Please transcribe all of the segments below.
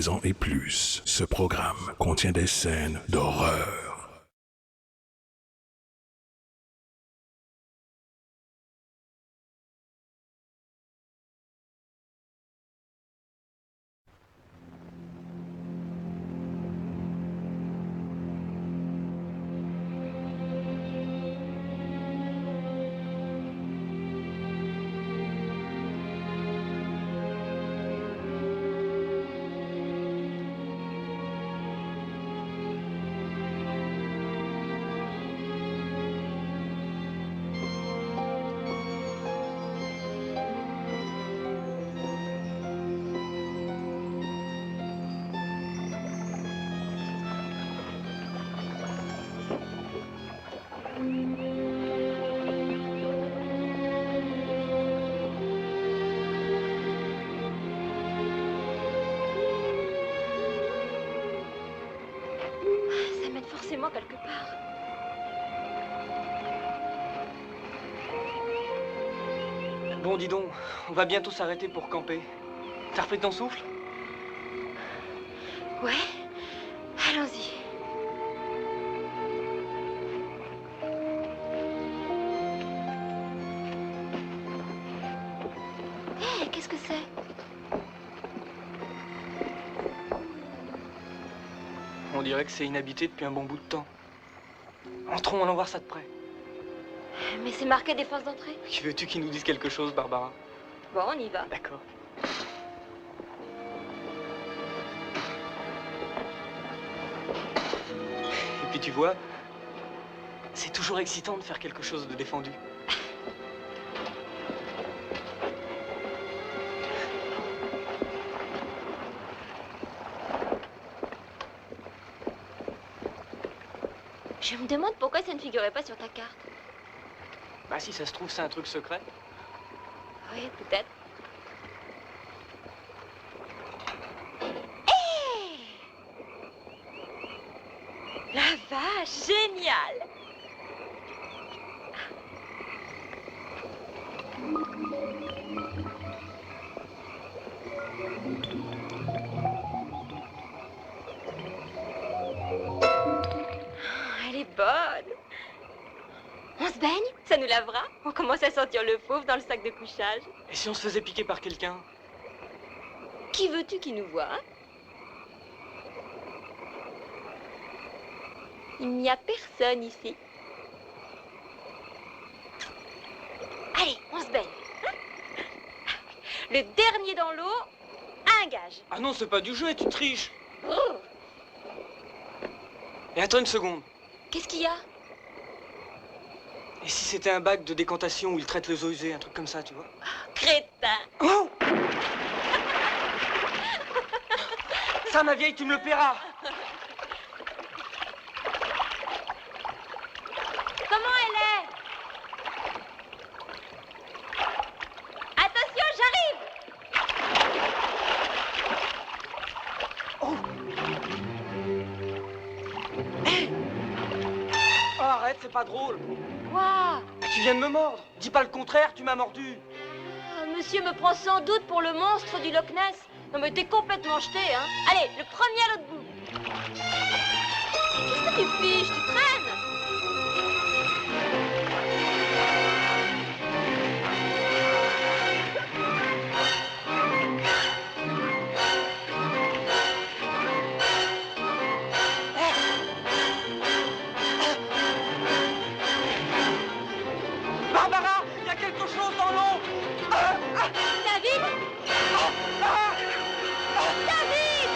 13 ans et plus. Ce programme contient des scènes d'horreur. Ça mène forcément quelque part. Bon, dis donc, on va bientôt s'arrêter pour camper. T'as repris ton souffle? Ouais, allons-y. Hé, qu'est-ce que c'est? On dirait que c'est inhabité depuis un bon bout de temps. Entrons, allons voir ça de près. Mais c'est marqué défense d'entrée. Qui veux-tu qu'ils nous disent quelque chose, Barbara? Bon, on y va. D'accord. Et puis tu vois, c'est toujours excitant de faire quelque chose de défendu. Je me demande pourquoi ça ne figurait pas sur ta carte. Bah si ça se trouve, c'est un truc secret. Oui, peut-être. Hé! La vache, génial! Elle est bonne. On se baigne? Ça nous lavera? On commence à sentir le fauve dans le sac de couchage. Et si on se faisait piquer par quelqu'un? Qui veux-tu qui nous voit? Il n'y a personne ici. Allez, on se baigne. Hein? Le dernier dans l'eau, un gage. Ah non, c'est pas du jeu, tu triches. Oh, Et attends une seconde. qu'est-ce qu'il y a? Et si c'était un bac de décantation où ils traitent les eaux usées, un truc comme ça, tu vois? Crétin. Oh! Ça, ma vieille, tu me le paieras. Comment elle est? Attention, j'arrive! Oh! Hé! Oh, arrête, c'est pas drôle. Waouh! Tu viens de me mordre. Dis pas le contraire, tu m'as mordu. Monsieur me prend sans doute pour le monstre du Loch Ness. Non mais t'es complètement jeté, hein. Allez, le premier à l'autre bout. Qu'est-ce que tu fiches? Tu traînes? Barbara, il y a quelque chose dans l'eau. David? David!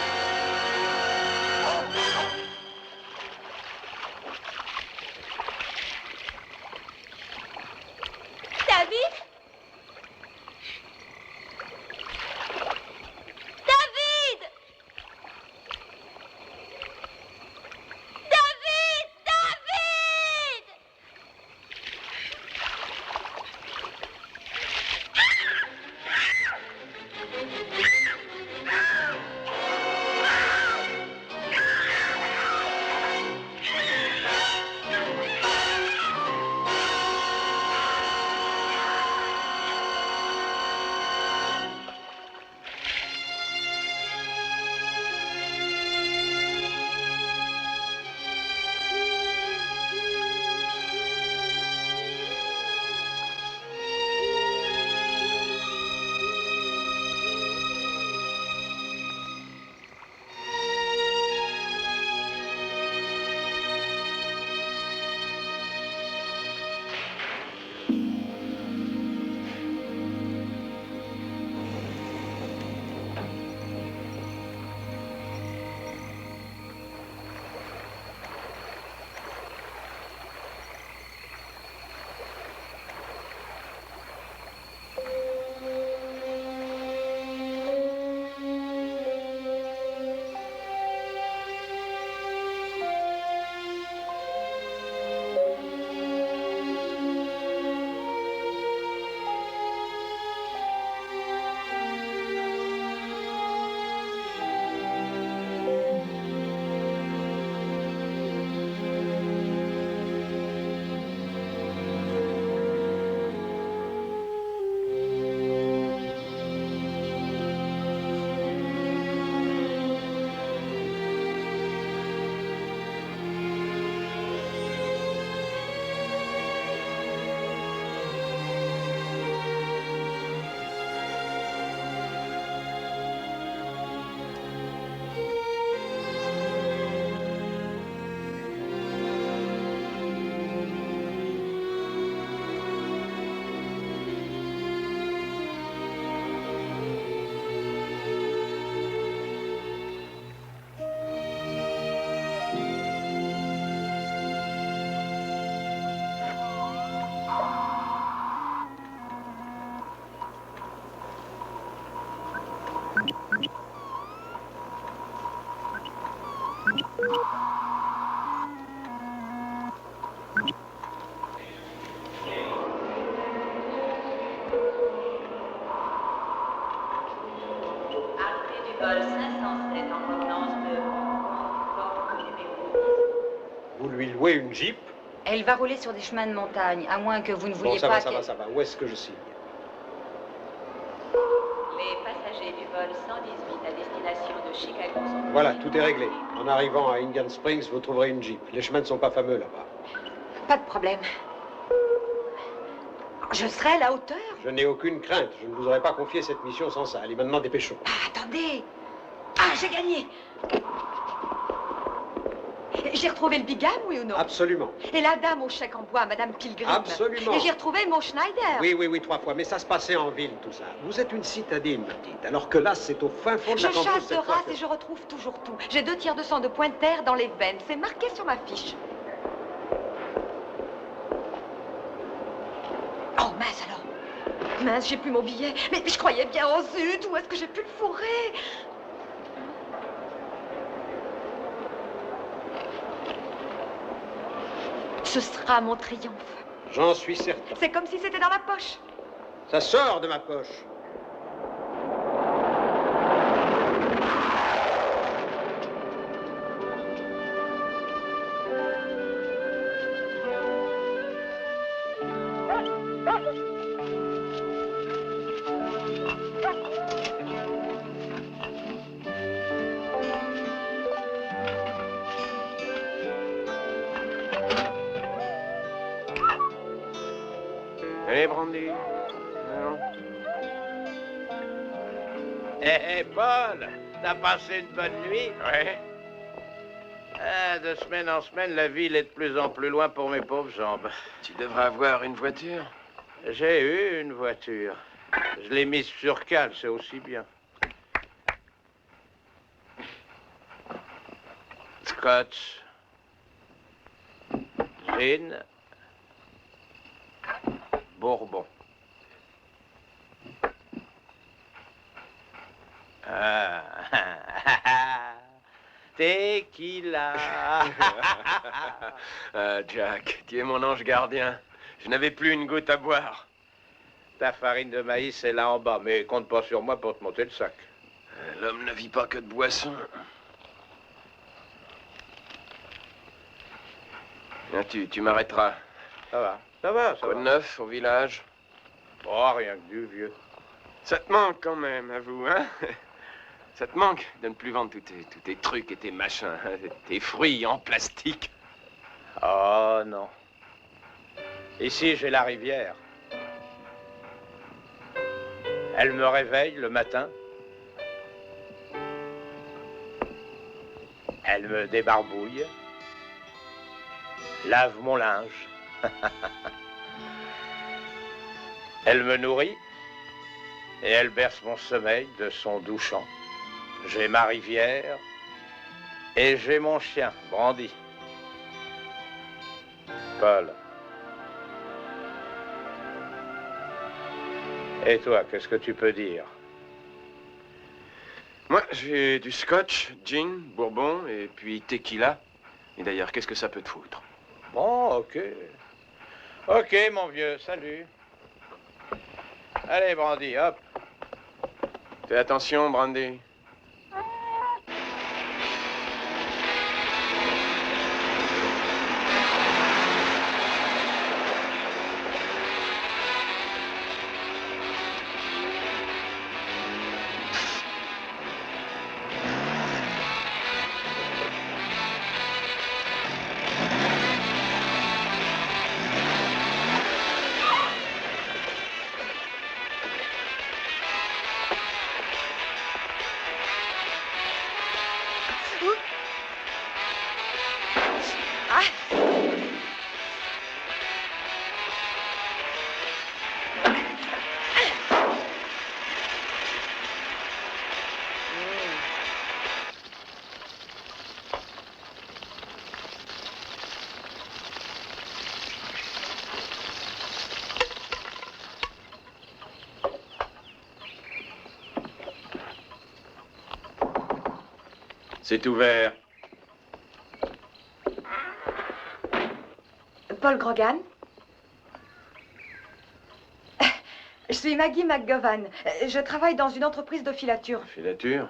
vol 507 en provenance de Bangkok numéro 10. Vous lui louez une Jeep? Elle va rouler sur des chemins de montagne, à moins que vous ne vouliez Bon, ça pas va, ça qu'elle- va, ça va. Où est-ce que je signe? Les passagers du vol 118 à destination de Chicago sont... Voilà, tout est réglé. En arrivant à Indian Springs, vous trouverez une Jeep. Les chemins ne sont pas fameux là-bas. Pas de problème. Je serai à la hauteur. Je n'ai aucune crainte. Je ne vous aurais pas confié cette mission sans ça. Allez, maintenant, dépêchons. Ah, attendez. Ah, j'ai gagné. J'ai retrouvé le bigame, oui ou non? Absolument. Et la dame au chèque en bois, Madame Pilgrim. Absolument. Et j'ai retrouvé mon Schneider. Oui, 3 fois. Mais ça se passait en ville, tout ça. Vous êtes une citadine, ma petite. Alors que là, c'est au fin fond de Je la campagne. chasse de race et je retrouve toujours tout. J'ai 2 tiers de sang de pointe-terre dans les veines. C'est marqué sur ma fiche. Oh, mince alors. Mince, j'ai plus mon billet. Mais je croyais bien en zut. Où est-ce que j'ai pu le fourrer? Ce sera mon triomphe. J'en suis certain. C'est comme si c'était dans ma poche. Ça sort de ma poche. Allez, Brandy. Non. Hé, Paul, t'as passé une bonne nuit? Ouais. Ah, de semaine en semaine, la ville est de plus en plus loin pour mes pauvres jambes. Tu devrais avoir une voiture. J'ai eu une voiture. Je l'ai mise sur cale, c'est aussi bien. Scotch. Gin. Bourbon. Ah. Tequila. Ah, Jack, tu es mon ange gardien. Je n'avais plus une goutte à boire. Ta farine de maïs est là en bas, mais compte pas sur moi pour te monter le sac. L'homme ne vit pas que de boissons. Ah, tu m'arrêteras. Ça va, ça va, ça Quoi de va. neuf au village? Oh, rien que du vieux. Ça te manque quand même, avoue, hein? Ça te manque de ne plus vendre tous tes trucs et tes machins, hein, tes fruits en plastique. Oh non. Ici, j'ai la rivière. Elle me réveille le matin. Elle me débarbouille. Lave mon linge. Elle me nourrit. Et elle berce mon sommeil de son doux chant. J'ai ma rivière. Et j'ai mon chien, Brandy. Paul. Et toi, qu'est-ce que tu peux dire? Moi, j'ai du scotch, gin, bourbon et puis tequila. Et d'ailleurs, qu'est-ce que ça peut te foutre? Bon, ok. Ok, mon vieux, salut. Allez, Brandy, hop. Fais attention, Brandy. C'est ouvert. Paul Grogan. Je suis Maggie McGovern. Je travaille dans une entreprise de filature. Filature?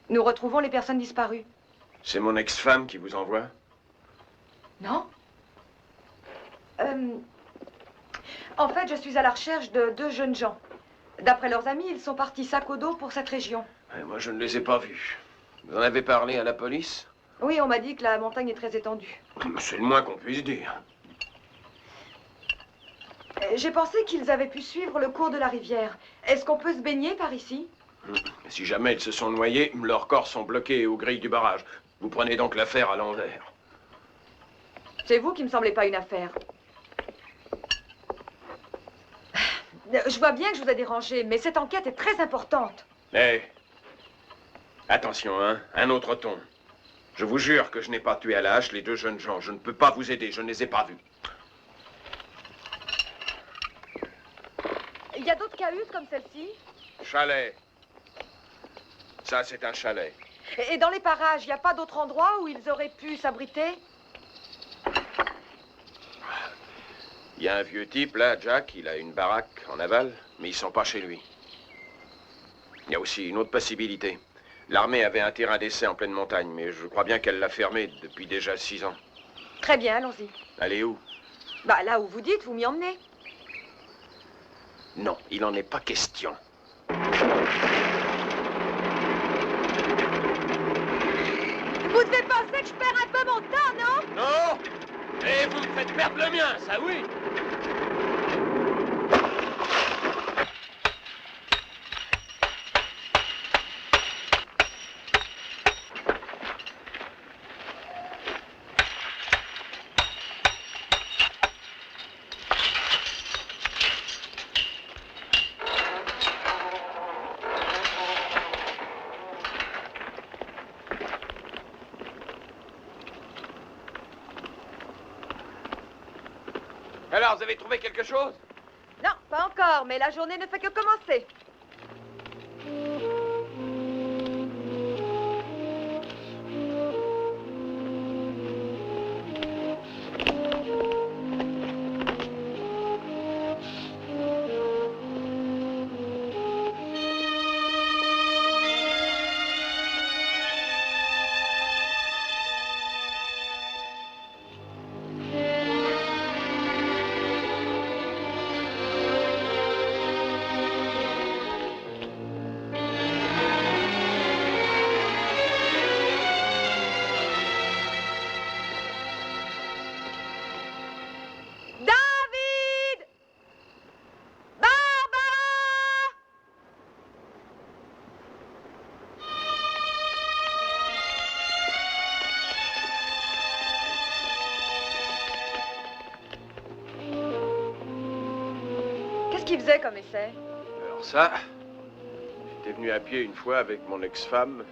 Nous retrouvons les personnes disparues. C'est mon ex-femme qui vous envoie? Non? En fait, je suis à la recherche de 2 jeunes gens. D'après leurs amis, ils sont partis sac au dos pour cette région. Moi, je ne les ai pas vus. Vous en avez parlé à la police? Oui, on m'a dit que la montagne est très étendue. C'est le moins qu'on puisse dire. J'ai pensé qu'ils avaient pu suivre le cours de la rivière. Est-ce qu'on peut se baigner par ici? Si jamais ils se sont noyés, leurs corps sont bloqués aux grilles du barrage. Vous prenez donc l'affaire à l'envers. C'est vous qui me semblez pas une affaire. Je vois bien que je vous ai dérangé, mais cette enquête est très importante. Eh, attention, hein, un autre ton. Je vous jure que je n'ai pas tué à la hache les 2 jeunes gens. Je ne peux pas vous aider, je ne les ai pas vus. Il y a d'autres cahutes comme celle-ci? Chalet. Ça, c'est un chalet. Et dans les parages, il n'y a pas d'autre endroit où ils auraient pu s'abriter? Il y a un vieux type, là, Jack, il a une baraque en aval, mais ils sont pas chez lui. Il y a aussi une autre possibilité. L'armée avait un terrain d'essai en pleine montagne, mais je crois bien qu'elle l'a fermé depuis déjà 6 ans. Très bien, allons-y. Allez où? Bah, là où vous dites, vous m'y emmenez. Non, il n'en est pas question. Vous devez penser que je perds un peu mon temps, non? Non! Et vous me faites perdre le mien, ça oui! Alors, vous avez trouvé quelque chose? Non, pas encore, mais la journée ne fait que commencer. Qu'est-ce qu'il faisait comme essai? Alors ça, j'étais venu à pied une fois avec mon ex-femme.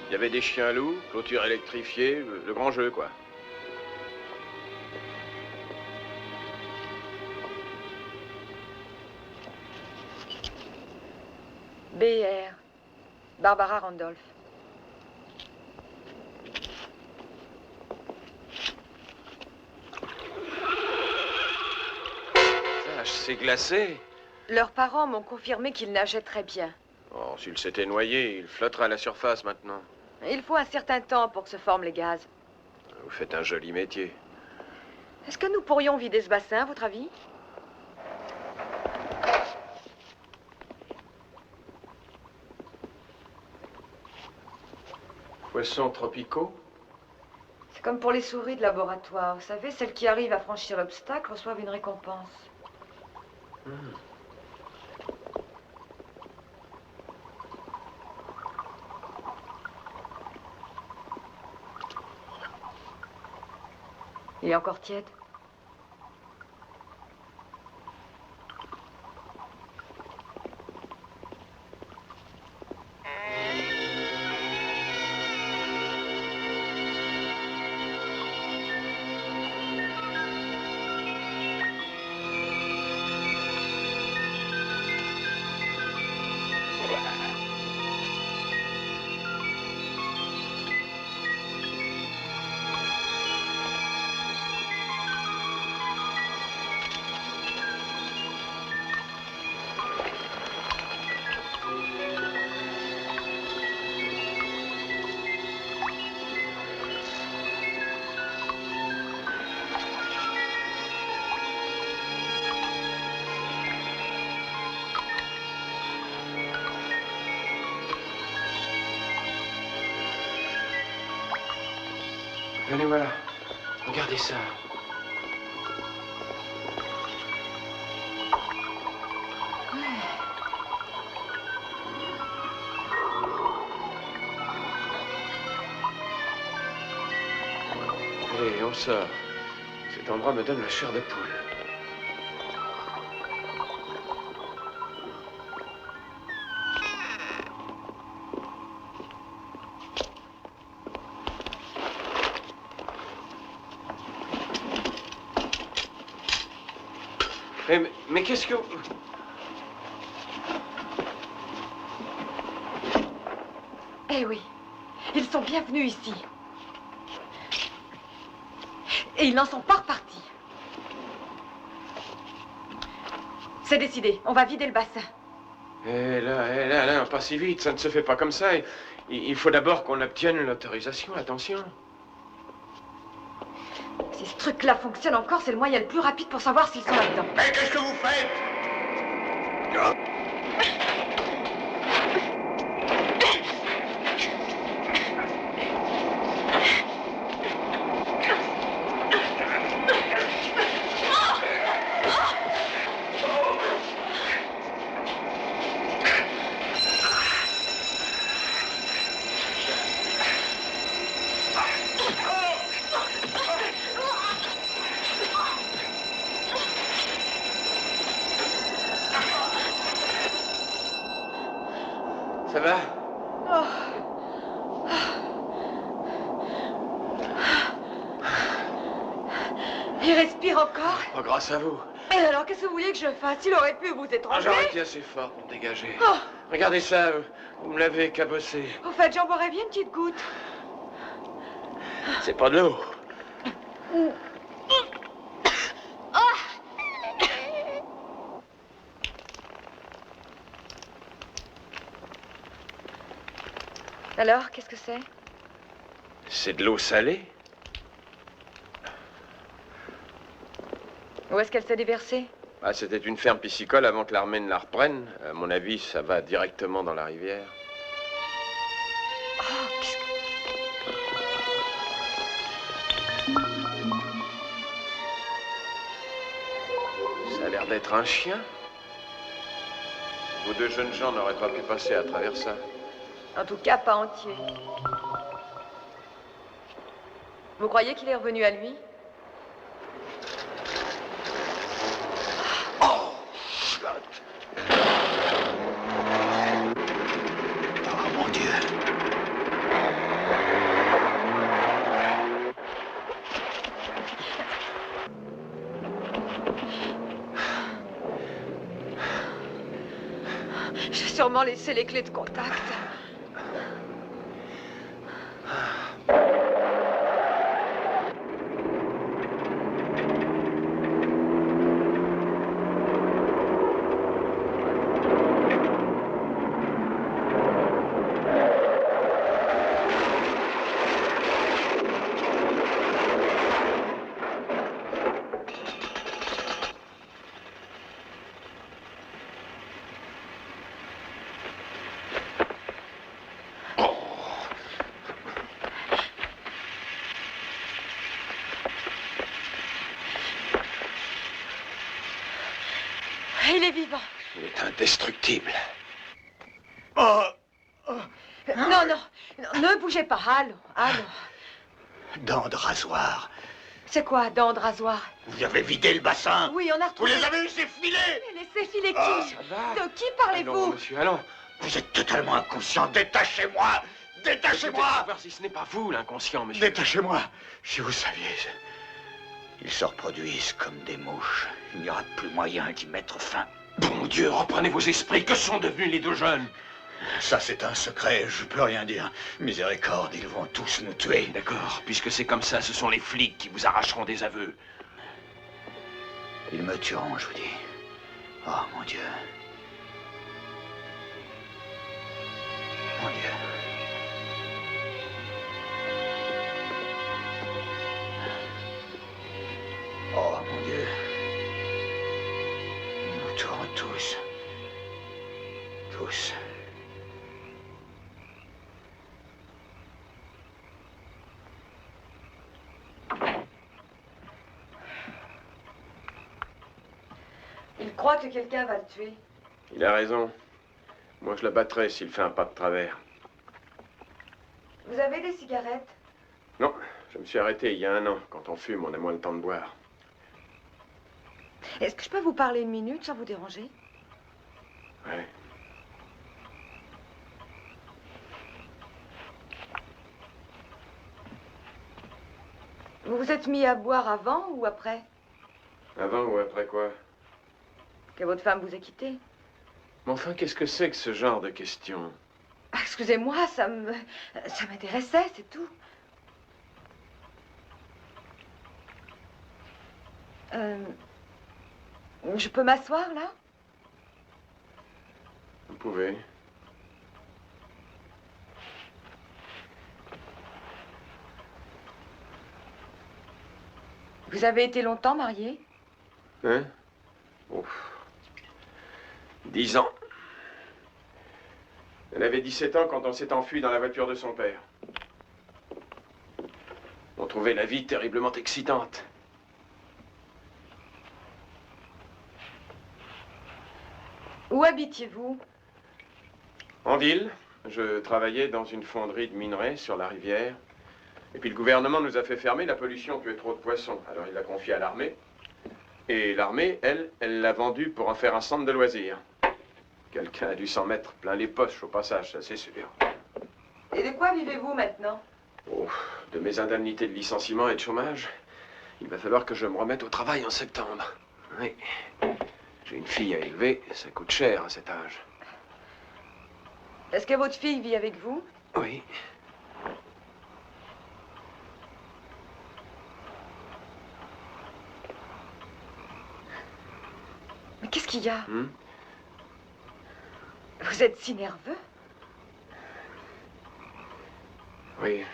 Il y avait des chiens loups, clôture électrifiée, le grand jeu, quoi. BR. Barbara Randolph. Vache, c'est glacé. Leurs parents m'ont confirmé qu'il nageait très bien. Oh, s'il s'était noyé, il flottera à la surface maintenant. Il faut un certain temps pour que se forment les gaz. Vous faites un joli métier. Est-ce que nous pourrions vider ce bassin, à votre avis? Poissons tropicaux? C'est comme pour les souris de laboratoire. Vous savez, celles qui arrivent à franchir l'obstacle reçoivent une récompense. Il est encore tiède. Venez, voilà. Regardez ça. Allez, on sort. Cet endroit me donne la chair de poule. Mais qu'est-ce que... Eh oui, ils sont bienvenus ici. Et ils n'en sont pas repartis. C'est décidé, on va vider le bassin. Là, pas si vite, ça ne se fait pas comme ça. Il faut d'abord qu'on obtienne l'autorisation, attention. Si ce truc-là fonctionne encore, c'est le moyen le plus rapide pour savoir s'ils sont là-dedans. Mais qu'est-ce que vous faites? Ça va? Il respire encore. Oh, grâce à vous. Et alors, qu'est-ce que vous voulez que je fasse? Il aurait pu vous étrangler. J'aurais été assez fort pour me dégager. Oh. Regardez ça, vous me l'avez cabossé. Au fait, j'en boirais bien une petite goutte. C'est pas de l'eau. Alors, qu'est-ce que c'est? C'est de l'eau salée? Où est-ce qu'elle s'est déversée? Ah, c'était une ferme piscicole avant que l'armée ne la reprenne. À mon avis, ça va directement dans la rivière. Oh, qu'est-ce que... Ça a l'air d'être un chien. Vous deux jeunes gens n'auraient pas pu passer à travers ça. En tout cas, pas entier. Vous croyez qu'il est revenu à lui? Oh mon Dieu. J'ai sûrement laissé les clés de contact. Il est vivant. Il est indestructible. Oh. Non, ne bougez pas. Allons. Dents de rasoir. C'est quoi, dents de rasoir? Vous avez vidé le bassin? Oui, on a Vous retrouvé... les avez laissés filer? Laissez filer qui? Ça va? De qui Allons, parlez-vous? monsieur, allons. Vous êtes totalement inconscient. Détachez-moi! Détachez-moi! Savoir si ce n'est pas vous, l'inconscient, monsieur. Détachez-moi! Si vous saviez... Ils se reproduisent comme des mouches. Il n'y aura plus moyen d'y mettre fin. Bon Dieu, reprenez vos esprits. Que sont devenus les deux jeunes? Ça, c'est un secret. Je peux rien dire. Miséricorde, ils vont tous nous tuer. D'accord, puisque c'est comme ça, ce sont les flics qui vous arracheront des aveux. Ils me tueront, je vous dis. Oh, mon Dieu. Mon Dieu. Oh, mon Dieu. Ils nous tueront tous. Tous. crois que quelqu'un va le tuer. Il a raison. Moi, je le battrai s'il fait un pas de travers. Vous avez des cigarettes? Non, je me suis arrêté il y a 1 an. Quand on fume, on a moins le temps de boire. Est-ce que je peux vous parler 1 minute sans vous déranger? Ouais. Vous vous êtes mis à boire avant ou après Avant ou après quoi? que votre femme vous ait quitté? Mais enfin, qu'est-ce que c'est que ce genre de questions? Ah, excusez-moi, ça m'intéressait, c'est tout. Je peux m'asseoir, là? Vous pouvez. Vous avez été longtemps mariés? Hein? Ouf. 10 ans. Elle avait 17 ans quand on s'est enfui dans la voiture de son père. On trouvait la vie terriblement excitante. Où habitiez-vous? En ville, je travaillais dans une fonderie de minerais sur la rivière. Et puis le gouvernement nous a fait fermer, la pollution tuait trop de poissons. Alors il l'a confié à l'armée. Et l'armée, elle l'a vendu pour en faire un centre de loisirs. Quelqu'un a dû s'en mettre plein les poches au passage, ça c'est sûr. Et de quoi vivez-vous maintenant? Oh, de mes indemnités de licenciement et de chômage, il va falloir que je me remette au travail en septembre. Oui. J'ai une fille à élever, ça coûte cher à cet âge. Est-ce que votre fille vit avec vous? Oui. Mais qu'est-ce qu'il y a? Hmm? Vous êtes si nerveux? Oui.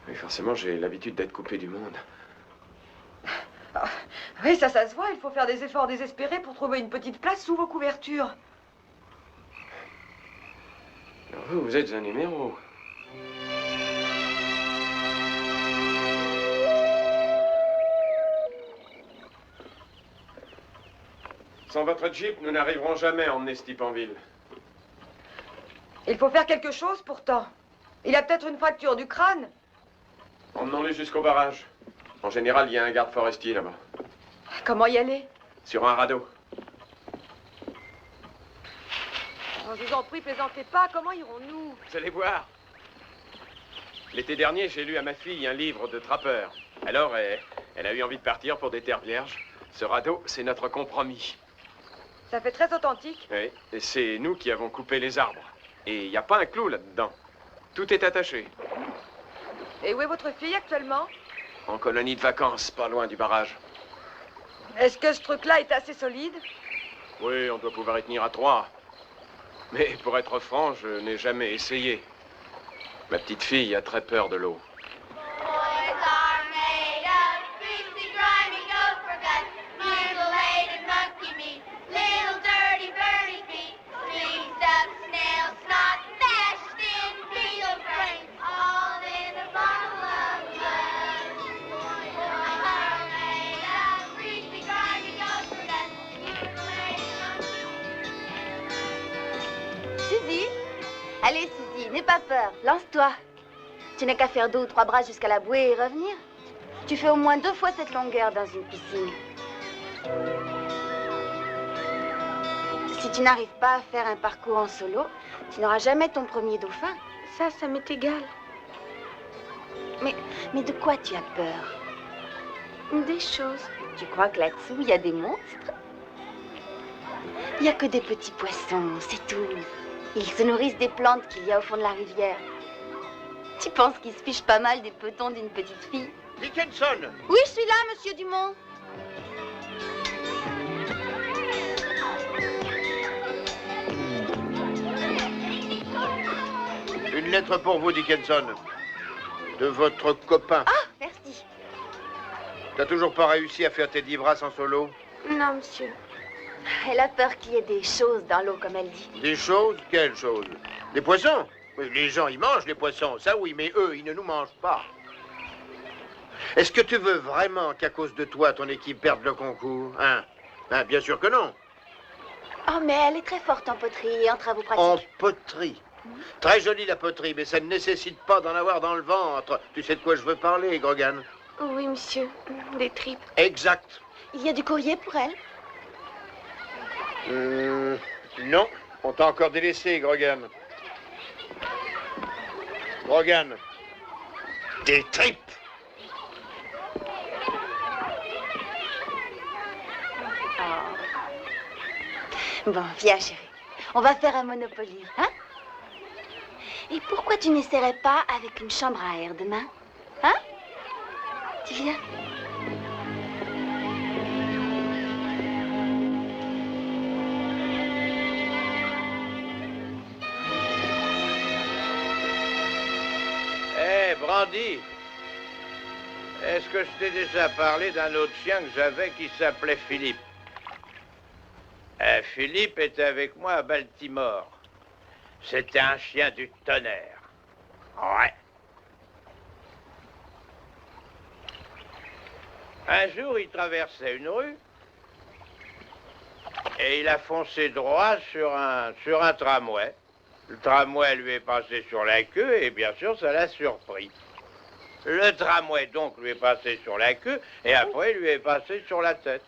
Oui, forcément, j'ai l'habitude d'être coupé du monde. Ah, oui, ça se voit. Il faut faire des efforts désespérés pour trouver une petite place sous vos couvertures. Alors vous êtes un numéro. Sans votre Jeep, nous n'arriverons jamais à emmener ce type en ville. Il faut faire quelque chose pourtant. Il a peut-être une fracture du crâne. Emmenons-les jusqu'au barrage. En général, il y a un garde forestier là-bas. Comment y aller? Sur un radeau. Oh, je vous en prie, plaisantez pas. Comment irons-nous? Vous allez voir. L'été dernier, j'ai lu à ma fille un livre de trappeur. Alors, elle a eu envie de partir pour des terres vierges. Ce radeau, c'est notre compromis. Ça fait très authentique. Oui, et c'est nous qui avons coupé les arbres. Et il n'y a pas un clou là-dedans. Tout est attaché. Et où est votre fille actuellement? En colonie de vacances, pas loin du barrage. Est-ce que ce truc-là est assez solide? Oui, on doit pouvoir y tenir à 3. Mais pour être franc, je n'ai jamais essayé. Ma petite fille a très peur de l'eau. Suzy, allez Suzy, n'aie pas peur, lance-toi. Tu n'as qu'à faire 2 ou 3 bras jusqu'à la bouée et revenir. Tu fais au moins 2 fois cette longueur dans une piscine. Si tu n'arrives pas à faire un parcours en solo, tu n'auras jamais ton premier dauphin. Ça m'est égal. Mais de quoi tu as peur? Des choses. Tu crois que là-dessous, il y a des monstres? Il n'y a que des petits poissons, c'est tout. Ils se nourrissent des plantes qu'il y a au fond de la rivière. Tu penses qu'ils se fichent pas mal des petons d'une petite fille? Dickinson! Oui, je suis là, monsieur Dumont. Une lettre pour vous, Dickinson. De votre copain. Ah, merci. T'as toujours pas réussi à faire tes 10 bras en solo? Non, monsieur. Elle a peur qu'il y ait des choses dans l'eau, comme elle dit. Des choses? Quelles choses? Des poissons? Oui, les gens, ils mangent les poissons, ça oui, mais eux, ils ne nous mangent pas. Est-ce que tu veux vraiment qu'à cause de toi, ton équipe perde le concours, hein? Ah, bien sûr que non. Oh, mais elle est très forte en poterie et en travaux En pratiques. poterie. Très jolie la poterie, mais ça ne nécessite pas d'en avoir dans le ventre. Tu sais de quoi je veux parler, Grogan? Oui, monsieur. Des tripes. Exact. Il y a du courrier pour elle? Non, on t'a encore délaissé, Grogan. Grogan. Des tripes. Bon, viens, chérie. On va faire un Monopoly, hein? Et pourquoi tu n'essaierais pas avec une chambre à air demain? Hein? Tu viens? Hé, Brandy. Est-ce que je t'ai déjà parlé d'un autre chien que j'avais qui s'appelait Philippe? Philippe était avec moi à Baltimore. C'était un chien du tonnerre. Ouais. Un jour, il traversait une rue et il a foncé droit sur un tramway. Le tramway lui est passé sur la queue et bien sûr, ça l'a surpris. Le tramway donc lui est passé sur la queue et après lui est passé sur la tête.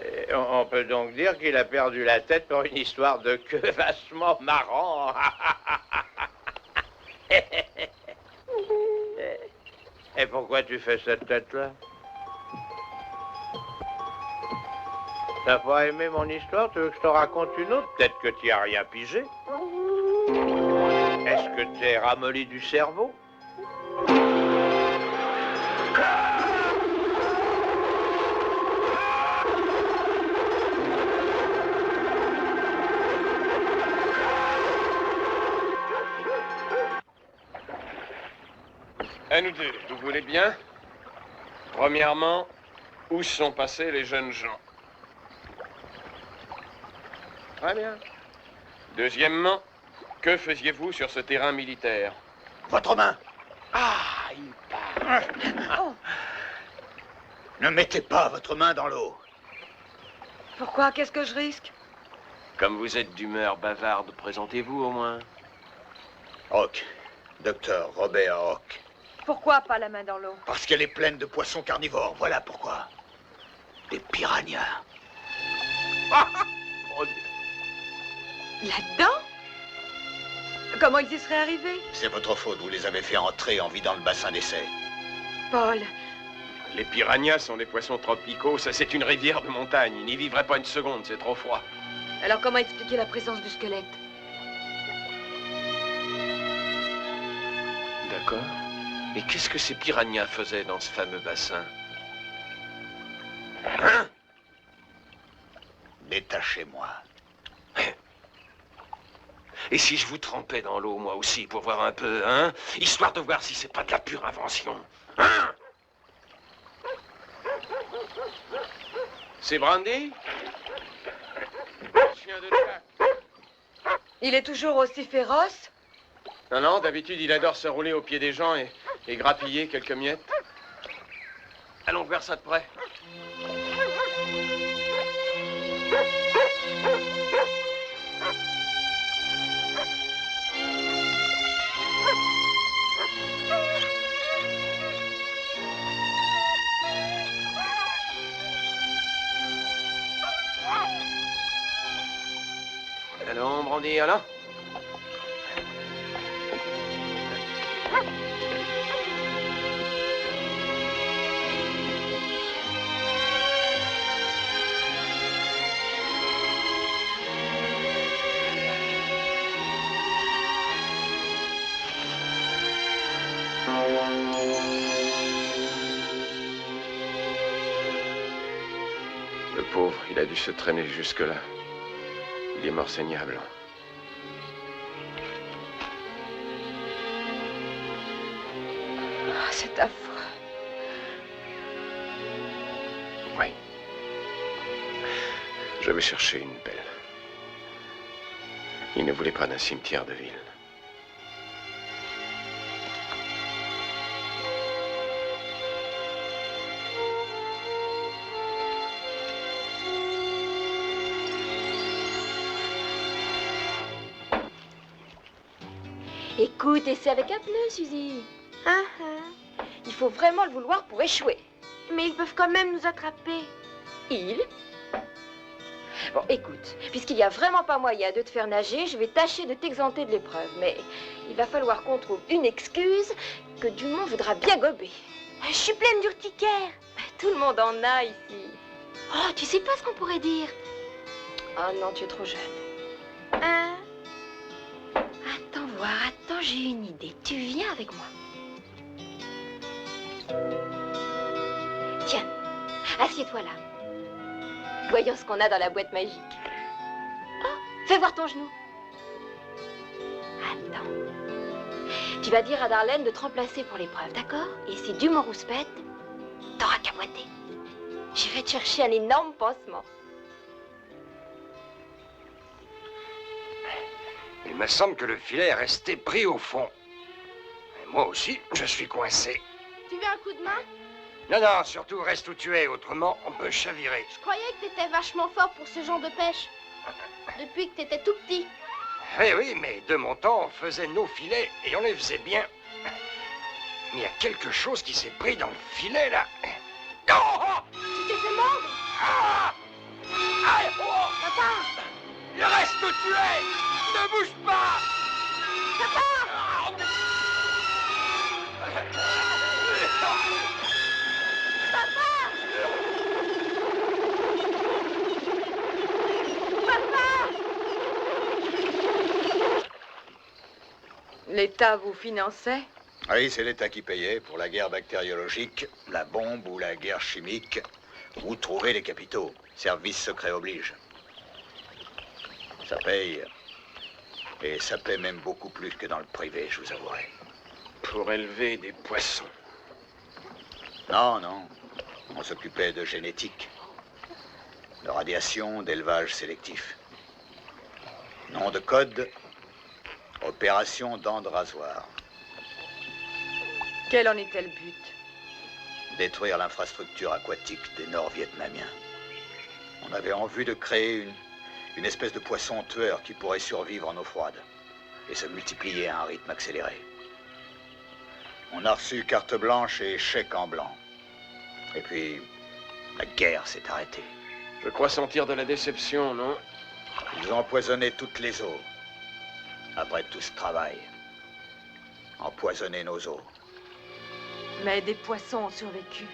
Et on peut donc dire qu'il a perdu la tête pour une histoire de queue vachement marrant. Et pourquoi tu fais cette tête-là? T'as pas aimé mon histoire? Tu veux que je te raconte une autre? Peut-être que tu as rien pigé. Est-ce que t'es ramolli du cerveau? À nous deux, vous voulez bien? Premièrement, où sont passés les jeunes gens? Très bien. Deuxièmement, que faisiez-vous sur ce terrain militaire? Votre main! Ah, il part. Oh. Ne mettez pas votre main dans l'eau. Pourquoi? Qu'est-ce que je risque? Comme vous êtes d'humeur bavarde, présentez-vous au moins. Hawk. Docteur Robert Hawk. Pourquoi pas la main dans l'eau? Parce qu'elle est pleine de poissons carnivores, voilà pourquoi. Des piranhas. Mon Dieu. Là-dedans? Comment ils y seraient arrivés? C'est votre faute, vous les avez fait entrer en vidant le bassin d'essai. Paul, Les piranhas sont des poissons tropicaux, ça c'est une rivière de montagne. Ils n'y vivraient pas une seconde, c'est trop froid. alors comment expliquer la présence du squelette? D'accord. Et qu'est-ce que ces piranhas faisaient dans ce fameux bassin? Hein? Détachez-moi. Et si je vous trempais dans l'eau, moi aussi, pour voir un peu, hein? Histoire de voir si c'est pas de la pure invention. Hein? C'est Brandy? Chien de Jack. Il est toujours aussi féroce? Non, non, d'habitude, il adore se rouler au pied des gens et grappiller quelques miettes. Allons voir ça de près. Allons, Brandy, allons. Le pauvre, il a dû se traîner jusque-là. Il est mort saignable. Ah, c'est affreux. Oui. Je vais chercher une pelle. Il ne voulait pas d'un cimetière de ville. Écoute, essaie avec un pneu, Suzy. Il faut vraiment le vouloir pour échouer. Mais ils peuvent quand même nous attraper. Il? Bon, écoute, puisqu'il n'y a vraiment pas moyen de te faire nager, je vais tâcher de t'exenter de l'épreuve. Mais il va falloir qu'on trouve une excuse que Dumont voudra bien gober. Je suis pleine d'urticaire. Tout le monde en a ici. Oh, tu sais pas ce qu'on pourrait dire. Ah non, tu es trop jeune. Hein? Attends voir, attends, j'ai une idée. Tu viens avec moi. Tiens, assieds-toi là. Voyons ce qu'on a dans la boîte magique. Oh, fais voir ton genou. Attends. Tu vas dire à Darlene de te remplacer pour l'épreuve, d'accord? Et si Dumont rouspète, t'auras qu'à boiter. J'irai te chercher un énorme pansement. Il me semble que le filet est resté pris au fond. Et moi aussi, je suis coincé. Tu veux un coup de main? Non, non, surtout reste où tu es, autrement on peut chavirer. Je croyais que t'étais vachement fort pour ce genre de pêche. Depuis que t'étais tout petit. Eh oui, mais de mon temps, on faisait nos filets et on les faisait bien. Mais il y a quelque chose qui s'est pris dans le filet, là. Oh! Tu t'es fait mordre? Ah! Aïe! Oh! Papa! Reste où tu es! Ne bouge pas! Papa! L'État vous finançait? Oui, c'est l'État qui payait pour la guerre bactériologique, la bombe ou la guerre chimique, ou trouver les capitaux. Service secret oblige. Ça paye. Et ça paie même beaucoup plus que dans le privé, je vous avouerai. Pour élever des poissons. Non, non. On s'occupait de génétique, de radiation, d'élevage sélectif. Nom de code, opération dents de rasoir. Quel en était le but? Détruire l'infrastructure aquatique des Nord-Vietnamiens. On avait en vue de créer une espèce de poisson tueur qui pourrait survivre en eau froide et se multiplier à un rythme accéléré. On a reçu carte blanche et chèque en blanc. Et puis, la guerre s'est arrêtée. Je crois sentir de la déception, non? Ils ont empoisonné toutes les eaux. Après tout ce travail. Empoisonné nos eaux. Mais des poissons ont survécu.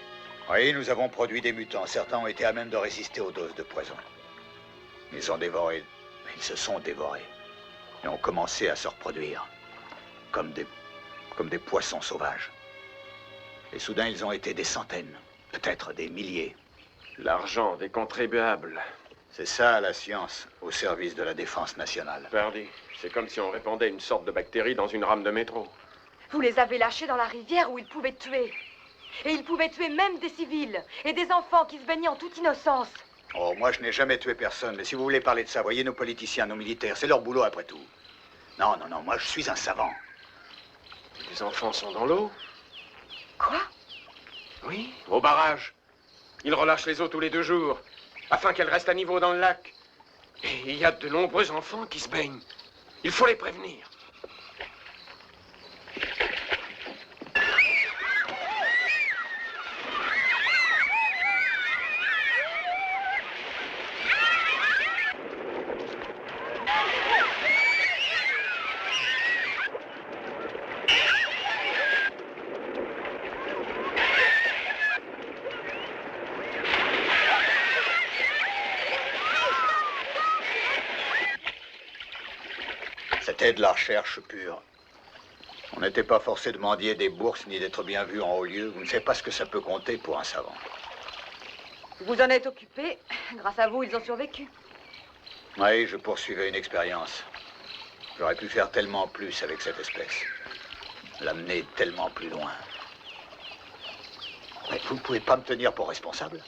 Oui, nous avons produit des mutants. Certains ont été à même de résister aux doses de poison. Ils ont dévoré. Ils se sont dévorés. Et ont commencé à se reproduire. Comme des poissons sauvages. Et soudain, ils ont été des centaines. Peut-être des milliers. L'argent des contribuables. C'est ça, la science, au service de la défense nationale. Pardi, c'est comme si on répandait une sorte de bactérie dans une rame de métro. Vous les avez lâchés dans la rivière où ils pouvaient tuer. Et ils pouvaient tuer même des civils et des enfants qui se baignaient en toute innocence. Oh, moi, je n'ai jamais tué personne. Mais si vous voulez parler de ça, voyez nos politiciens, nos militaires, c'est leur boulot après tout. Non, non, non, moi, je suis un savant. Les enfants sont dans l'eau? Quoi? Oui, au barrage. Ils relâchent les eaux tous les 2 jours, afin qu'elles restent à niveau dans le lac. Et il y a de nombreux enfants qui se baignent. Il faut les prévenir. C'était de la recherche pure. On n'était pas forcé de mendier des bourses ni d'être bien vu en haut lieu. Vous ne savez pas ce que ça peut compter pour un savant. Vous en êtes occupé. Grâce à vous, ils ont survécu. Oui, je poursuivais une expérience. J'aurais pu faire tellement plus avec cette espèce. L'amener tellement plus loin. Mais vous ne pouvez pas me tenir pour responsable?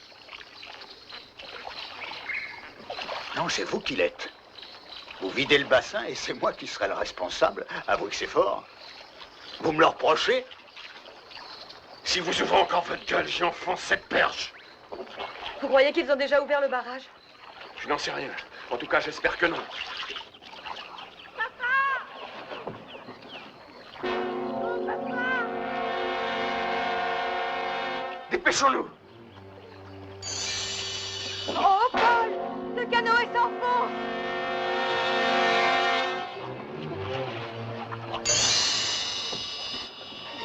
Non, c'est vous qui l'êtes. Vous videz le bassin et c'est moi qui serai le responsable. Avouez que c'est fort. Vous me le reprochez? Si vous ouvrez encore votre gueule, j'enfonce cette perche. Vous croyez qu'ils ont déjà ouvert le barrage? Je n'en sais rien. En tout cas, j'espère que non. Dépêchons-nous. Oh, Paul! Le canoë s'enfonce!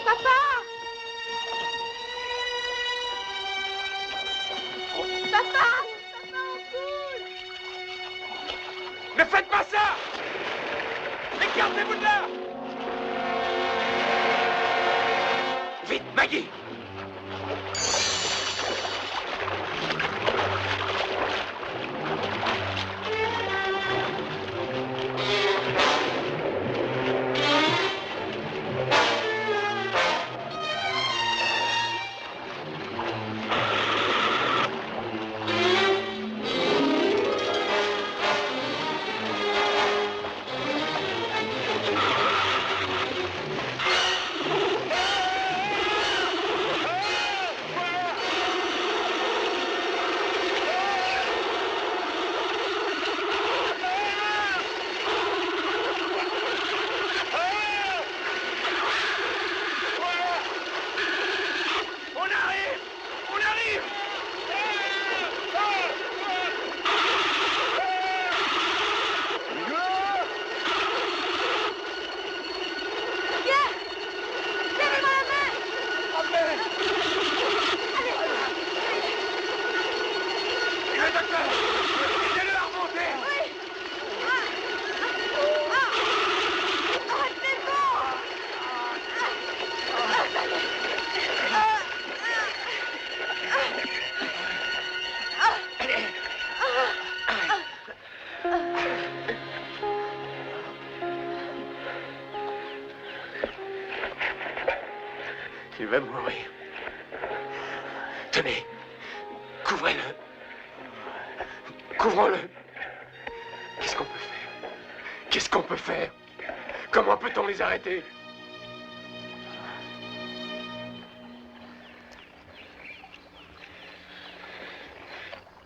Papa! Papa! Papa, on coule! Ne faites pas ça! Écartez-vous de là! Vite, Maggie! Il va mourir. Tenez, couvrez-le. Couvrons-le. Qu'est-ce qu'on peut faire? Qu'est-ce qu'on peut faire? Comment peut-on les arrêter?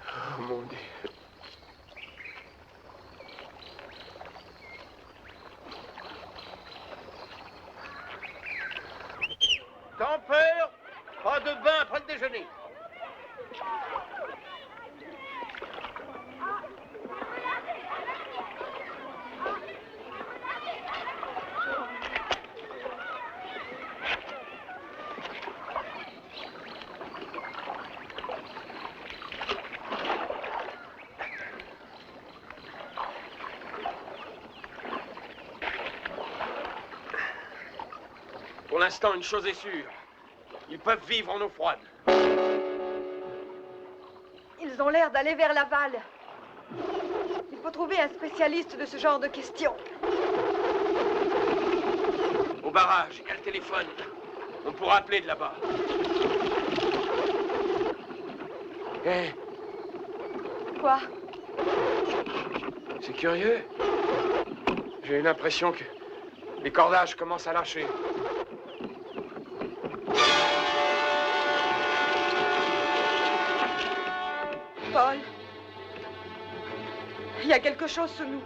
Oh mon Dieu. Campeur, pas de bain après le déjeuner. Pour l'instant, une chose est sûre. Ils peuvent vivre en eau froide. Ils ont l'air d'aller vers l'aval. Il faut trouver un spécialiste de ce genre de questions. Au barrage, il y a le téléphone. On pourra appeler de là-bas. Hé, Quoi? c'est curieux. J'ai une impression que les cordages commencent à lâcher. Paul, il y a quelque chose sous nous.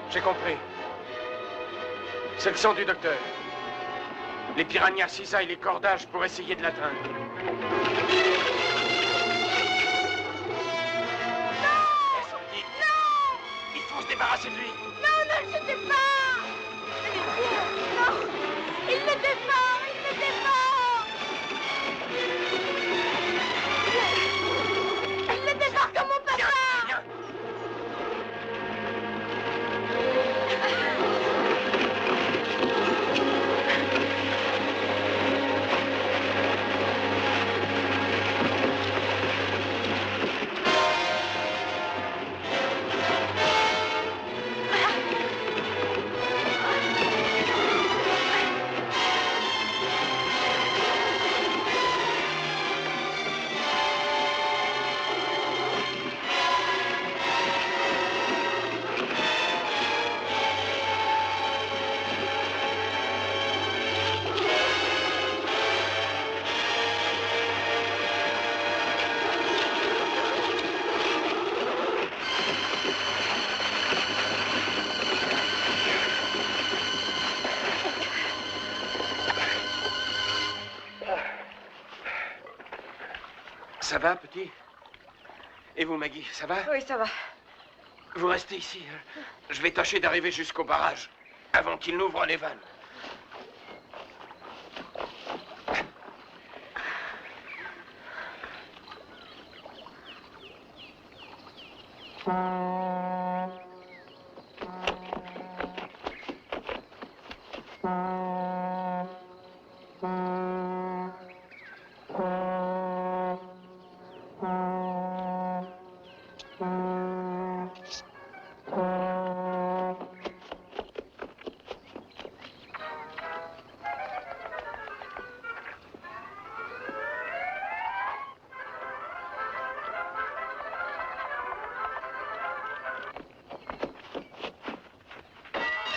J'ai compris. C'est le sang du docteur. Les piranhas cisaillent les cordages pour essayer de l'atteindre. Il faut se débarrasser de lui. Non, ne le jetez pas! Non! Il le défend! Il le défend! Il le défend comme mon papa! Viens. Ça va, petit? Et vous, Maggie, ça va? Oui, ça va. Vous restez ici. Je vais tâcher d'arriver jusqu'au barrage, avant qu'il n'ouvre les vannes.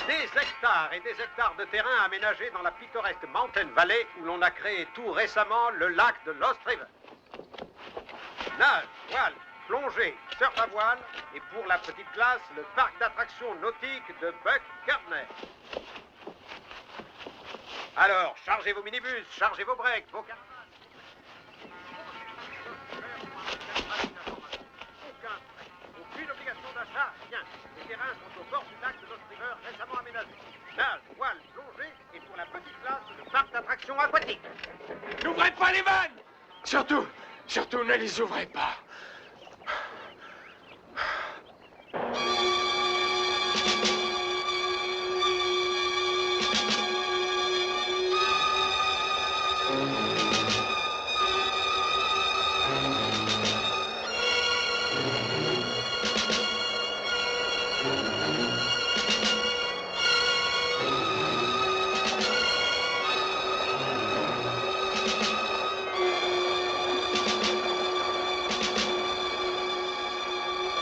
Des hectares et des hectares de terrain aménagés dans la pittoresque Mountain Valley où l'on a créé tout récemment le lac de Lost River. Nage, voile, plongée, surf à voile et pour la petite classe, le parc d'attractions nautiques de Buck Gardner. Alors, chargez vos minibus, chargez vos breaks, vos caravanes. Aucune obligation d'achat, rien. Les terrains sont au bord du lac de Lost River récemment aménagé. Nage, voile, plongée et pour la petite classe, le parc d'attractions aquatiques. N'ouvrez pas les vannes! Surtout, ne les ouvrez pas.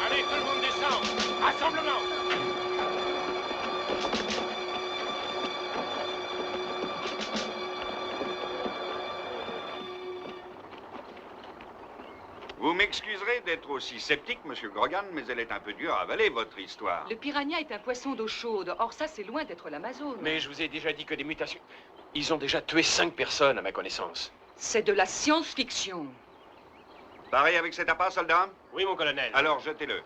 Allez, tout le monde descend. Rassemblement. Vous m'excuserez d'être aussi sceptique, Monsieur Grogan, mais elle est un peu dure à avaler, votre histoire. Le piranha est un poisson d'eau chaude. Or, ça, c'est loin d'être l'Amazone. Mais je vous ai déjà dit que des mutations... Ils ont déjà tué 5 personnes, à ma connaissance. C'est de la science-fiction. Pareil avec cet appât, soldat? Oui, mon colonel. Alors, jetez-le.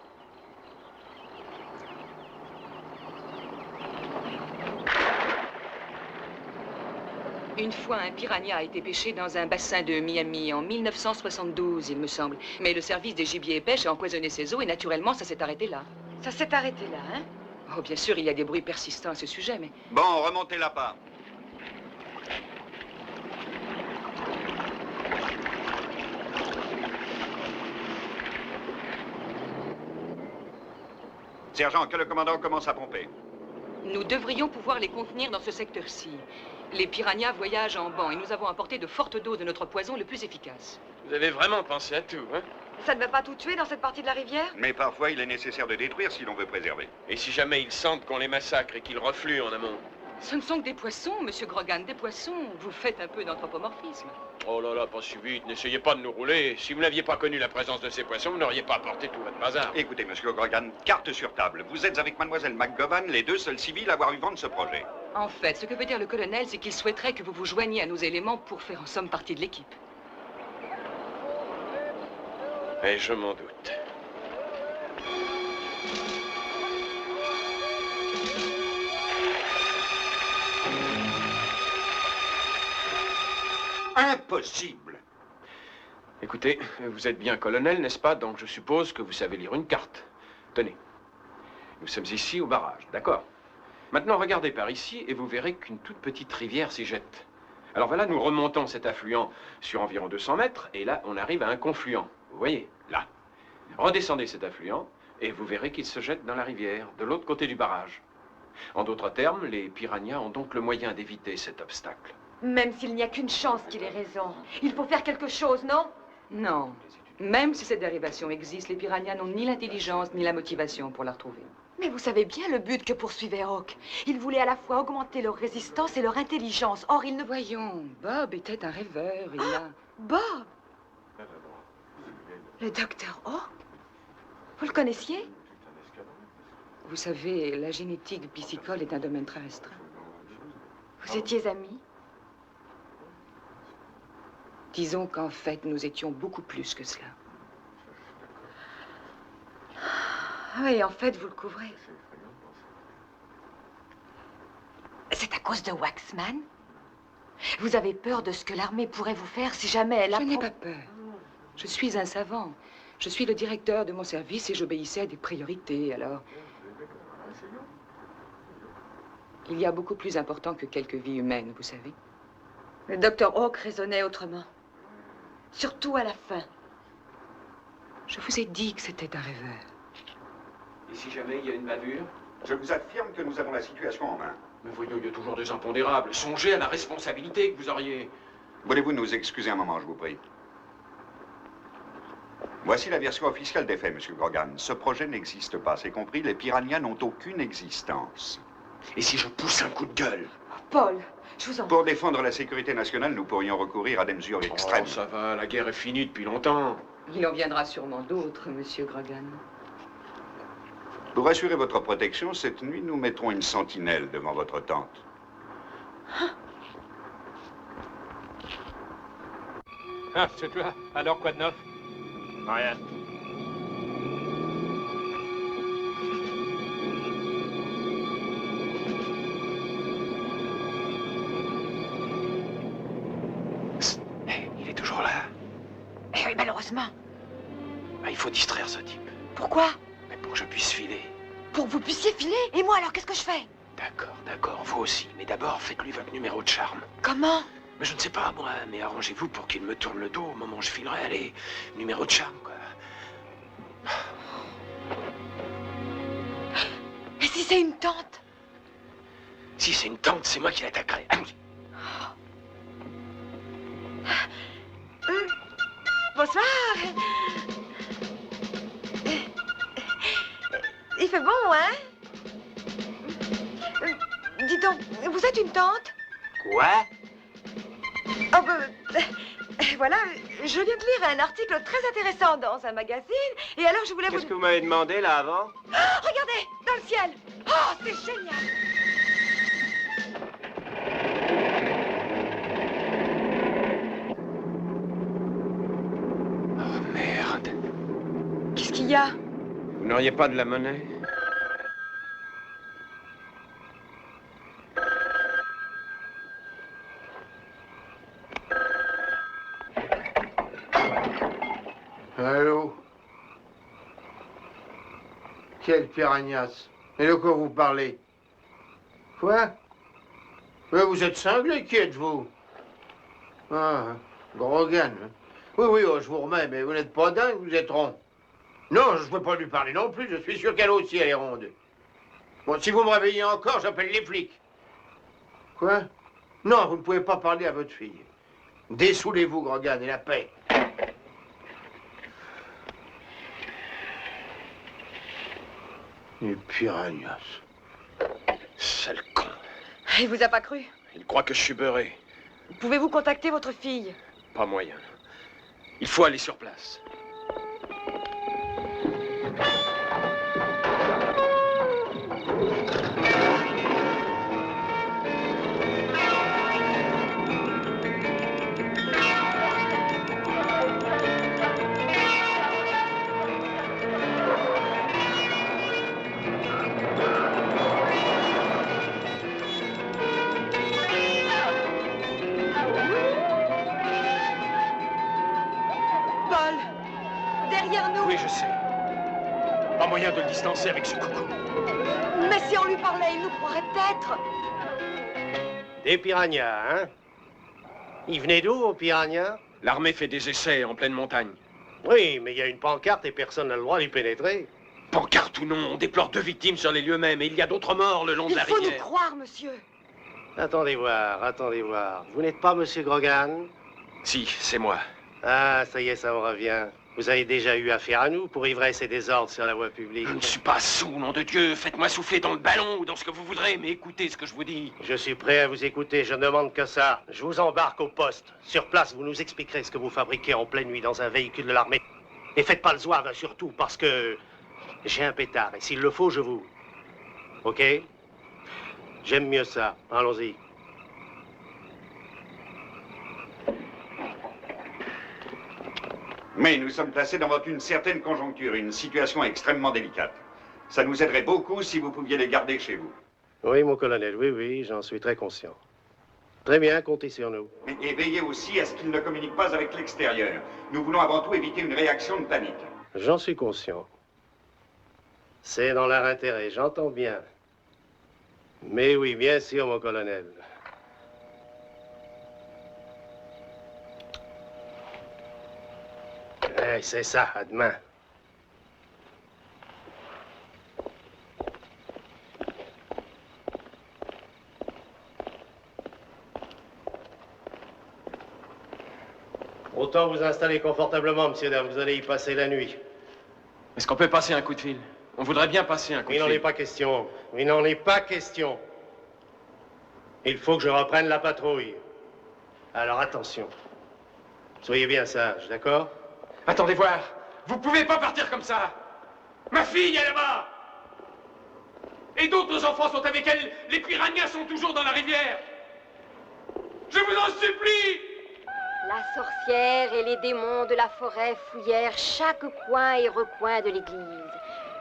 Une fois, un piranha a été pêché dans un bassin de Miami en 1972, il me semble. Mais le service des gibiers et pêche a empoisonné ses eaux et naturellement, ça s'est arrêté là. Ça s'est arrêté là, hein? Oh, bien sûr, il y a des bruits persistants à ce sujet, mais... Bon, remontez l'appât. Sergent, que le commandant commence à pomper. Nous devrions pouvoir les contenir dans ce secteur-ci. Les piranhas voyagent en banc et nous avons apporté de fortes doses de notre poison le plus efficace. Vous avez vraiment pensé à tout, hein? Ça ne va pas tout tuer dans cette partie de la rivière? Mais parfois, il est nécessaire de détruire si l'on veut préserver. Et si jamais ils sentent qu'on les massacre et qu'ils refluent en amont? Ce ne sont que des poissons, Monsieur Grogan, des poissons. Vous faites un peu d'anthropomorphisme. Oh là là, pas si vite. N'essayez pas de nous rouler. Si vous n'aviez pas connu la présence de ces poissons, vous n'auriez pas apporté tout votre bazar. Écoutez, Monsieur Grogan, carte sur table. Vous êtes avec Mademoiselle McGovern, les deux seuls civils à avoir eu vent de ce projet. En fait, ce que veut dire le colonel, c'est qu'il souhaiterait que vous vous joigniez à nos éléments pour faire en somme partie de l'équipe. Et je m'en doute. Impossible! Écoutez, vous êtes bien colonel, n'est-ce pas? Donc je suppose que vous savez lire une carte. Tenez. Nous sommes ici au barrage, d'accord? Maintenant, regardez par ici et vous verrez qu'une toute petite rivière s'y jette. Alors voilà, nous remontons cet affluent sur environ 200 mètres et là, on arrive à un confluent. Vous voyez, là. Redescendez cet affluent et vous verrez qu'il se jette dans la rivière, de l'autre côté du barrage. En d'autres termes, les piranhas ont donc le moyen d'éviter cet obstacle. Même s'il n'y a qu'une chance qu'il ait raison. Il faut faire quelque chose, non? Non. Même si cette dérivation existe, les piranhas n'ont ni l'intelligence ni la motivation pour la retrouver. Mais vous savez bien le but que poursuivait Hawk. Il voulait à la fois augmenter leur résistance et leur intelligence. Or, il ne... Voyons, Bob était un rêveur, il a... Bob! Le docteur Hawk? Vous le connaissiez? Vous savez, la génétique piscicole est un domaine très restreint. Vous étiez amis? Disons qu'en fait, nous étions beaucoup plus que cela. Oui, en fait, vous le couvrez. C'est à cause de Waxman? Vous avez peur de ce que l'armée pourrait vous faire si jamais elle Je n'ai apprend... pas peur. Je suis un savant. Je suis le directeur de mon service et j'obéissais à des priorités, alors... Il y a beaucoup plus important que quelques vies humaines, vous savez. Le docteur Hawk raisonnait autrement. Surtout à la fin. Je vous ai dit que c'était un rêveur. Et si jamais il y a une bavure? Je vous affirme que nous avons la situation en main. Mais voyons, il y a toujours des impondérables. Songez à la responsabilité que vous auriez. Voulez-vous nous excuser un moment, je vous prie? Voici la version officielle des faits, Monsieur Grogan. Ce projet n'existe pas, c'est compris. Les piranhas n'ont aucune existence. Et si je pousse un coup de gueule? Paul, je vous en... Pour défendre la sécurité nationale, nous pourrions recourir à des mesures extrêmes. Oh, ça va, la guerre est finie depuis longtemps. Il en viendra sûrement d'autres, Monsieur Grogan. Pour assurer votre protection, cette nuit, nous mettrons une sentinelle devant votre tente. Ah, c'est toi. Alors, quoi de neuf? Rien. Il est toujours là. Eh oui, malheureusement. Ah, il faut distraire ce type. Pourquoi? Mais pour que je puisse filer. Pour que vous puissiez filer? Et moi, alors, qu'est-ce que je fais? D'accord, vous aussi. Mais d'abord, faites-lui votre numéro de charme. Comment? Mais je ne sais pas, moi, mais arrangez-vous pour qu'il me tourne le dos au moment où je filerai. Allez, numéro de charme, quoi. Et si c'est une tante? Si c'est une tente, c'est moi qui l'attaquerai. Allons-y. Bonsoir. Il fait bon, hein? Dis donc, vous êtes une tante? Quoi? Oh, voilà, je viens de lire un article très intéressant dans un magazine, et alors je voulais vous... Qu'est-ce que vous m'avez demandé, là, avant? Oh, regardez, dans le ciel! Oh, c'est génial! Oh, merde. Qu'est-ce qu'il y a? Vous n'auriez pas de la monnaie? Allô? Quel piranhas? Et de quoi vous parlez? Quoi? Mais vous êtes cinglé, qui êtes-vous? Ah, Grogan. Oui, oui, oh, je vous remets, mais vous n'êtes pas dingue, vous êtes rond. Non, je ne peux pas lui parler non plus, je suis sûr qu'elle aussi, elle est ronde. Bon, si vous me réveillez encore, j'appelle les flics. Quoi? Non, vous ne pouvez pas parler à votre fille. Dessoulez-vous, Grogan, et la paix. Les piranhas. Sale con. Il vous a pas cru? Il croit que je suis beurré. Pouvez-vous contacter votre fille? Pas moyen. Il faut aller sur place. Paul! Derrière nous! Oui, je sais. Pas moyen de le distancer avec ce coucou. Mais si on lui parlait, il nous croirait peut-être! Des piranhas, hein? Ils venaient d'où, aux piranhas? L'armée fait des essais en pleine montagne. Oui, mais il y a une pancarte et personne n'a le droit d'y pénétrer. Pancarte ou non, on déplore 2 victimes sur les lieux mêmes et il y a d'autres morts le long de Il la faut nous rivière. croire, monsieur! Attendez voir, attendez voir. Vous n'êtes pas Monsieur Grogan? Si, c'est moi. Ah, ça y est, ça me revient. Vous avez déjà eu affaire à nous pour ivresse et désordre sur la voie publique. Je ne suis pas sous, nom de Dieu. Faites-moi souffler dans le ballon ou dans ce que vous voudrez, mais écoutez ce que je vous dis. Je suis prêt à vous écouter, je ne demande que ça. Je vous embarque au poste. Sur place, vous nous expliquerez ce que vous fabriquez en pleine nuit dans un véhicule de l'armée. Et faites pas le zouave, hein, surtout, parce que j'ai un pétard. Et s'il le faut, je vous... OK? J'aime mieux ça. Allons-y. Mais nous sommes placés dans une certaine conjoncture, une situation extrêmement délicate. Ça nous aiderait beaucoup si vous pouviez les garder chez vous. Oui, mon colonel, oui, j'en suis très conscient. Très bien, comptez sur nous. Et veillez aussi à ce qu'ils ne communiquent pas avec l'extérieur. Nous voulons avant tout éviter une réaction de panique. J'en suis conscient. C'est dans leur intérêt, j'entends bien. Mais oui, bien sûr, mon colonel. C'est ça, à demain. Autant vous installer confortablement, monsieur Dame, vous allez y passer la nuit. Est-ce qu'on peut passer un coup de fil? On voudrait bien passer un coup de fil. Il n'en est pas question. Il n'en est pas question. Il faut que je reprenne la patrouille. Alors attention. Soyez bien sages, d'accord? Attendez voir. Vous pouvez pas partir comme ça. Ma fille est là-bas. Et d'autres enfants sont avec elle. Les piranhas sont toujours dans la rivière. Je vous en supplie. La sorcière et les démons de la forêt fouillèrent chaque coin et recoin de l'église.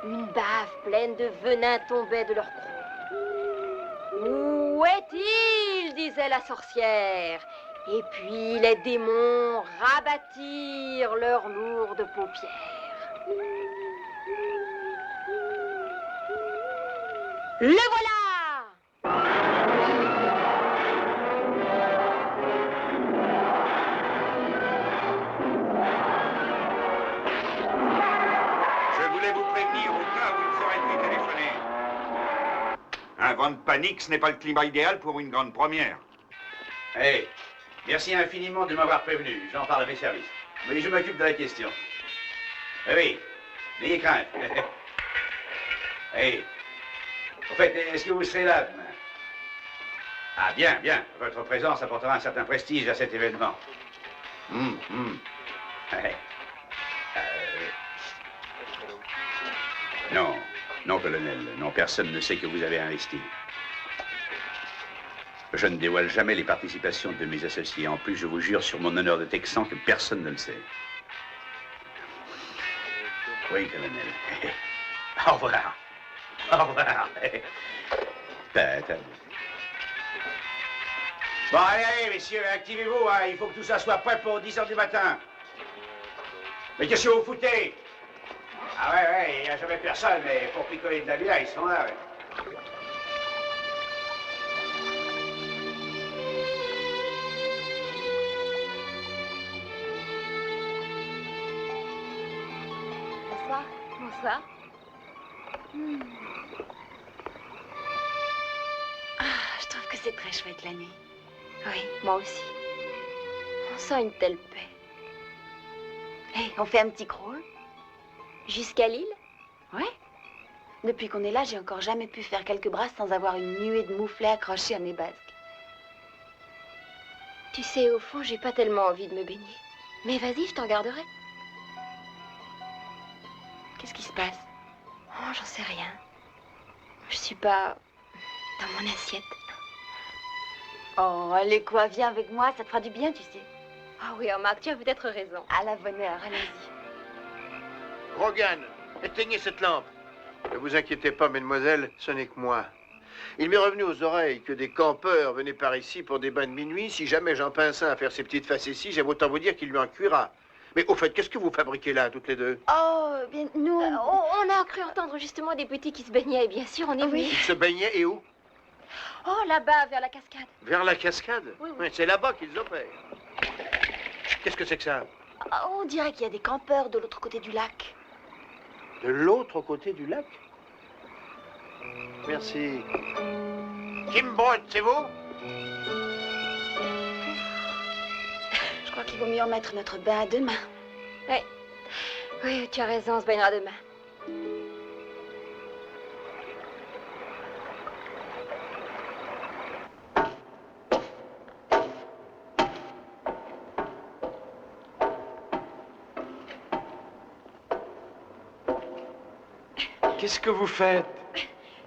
Une bave pleine de venin tombait de leurs crocs. Où est-il? Disait la sorcière. Et puis les démons rabattirent leurs lourdes paupières. Le voilà! Je voulais vous prévenir au cas où ils auraient pu téléphoner. Un vent de panique, ce n'est pas le climat idéal pour une grande première. Hey, merci infiniment de m'avoir prévenu. J'en parle à mes services. Mais je m'occupe de la question. Oui, n'ayez crainte. Hey, au fait, est-ce que vous serez là demain? Ah, bien, bien. Votre présence apportera un certain prestige à cet événement. Ouais. Non, non, colonel. Non, personne ne sait que vous avez investi. Je ne dévoile jamais les participations de mes associés. En plus, je vous jure sur mon honneur de Texan que personne ne le sait. Oui, colonel. Au revoir. Au revoir. Bon, allez, allez, messieurs, activez-vous. Hein. Il faut que tout ça soit prêt pour 10 h du matin. Mais qu'est-ce que vous foutez? Ah ouais, il n'y a jamais personne, mais pour picoler de la bière, ils sont là, ouais. Bonsoir. Bonsoir. Ah, je trouve que c'est très chouette la nuit. Oui, moi aussi. On sent une telle paix. Hé, on fait un petit crawl? Jusqu'à Lille? Ouais. Depuis qu'on est là, j'ai encore jamais pu faire quelques brasses sans avoir une nuée de mouflets accrochés à mes basques. Tu sais, au fond, j'ai pas tellement envie de me baigner. Mais vas-y, je t'en garderai. Qu'est-ce qui se passe? Oh, j'en sais rien. Je suis pas dans mon assiette. Oh, allez quoi, viens avec moi, ça te fera du bien, tu sais. Ah oui, remarque, tu as peut-être raison. À la bonne heure, allez-y. Rogan, éteignez cette lampe. Ne vous inquiétez pas, mesdemoiselles, ce n'est que moi. Il m'est revenu aux oreilles que des campeurs venaient par ici pour des bains de minuit. Si jamais Jean Pincin à faire ses petites facéties, j'aime autant vous dire qu'il lui en cuira. Mais au fait, qu'est-ce que vous fabriquez là, toutes les deux? Oh, bien, nous... on a cru entendre justement des petits qui se baignaient, et bien sûr, on est venus. Ils se baignaient et où? Oh, là-bas, vers la cascade. Vers la cascade? Oui. C'est là-bas qu'ils opèrent. Qu'est-ce que c'est que ça? On dirait qu'il y a des campeurs de l'autre côté du lac. De l'autre côté du lac? Merci. Kimbot, c'est vous? Je crois qu'il vaut mieux remettre notre bain à demain. Oui. Oui, tu as raison, on se baignera demain. Qu'est-ce que vous faites?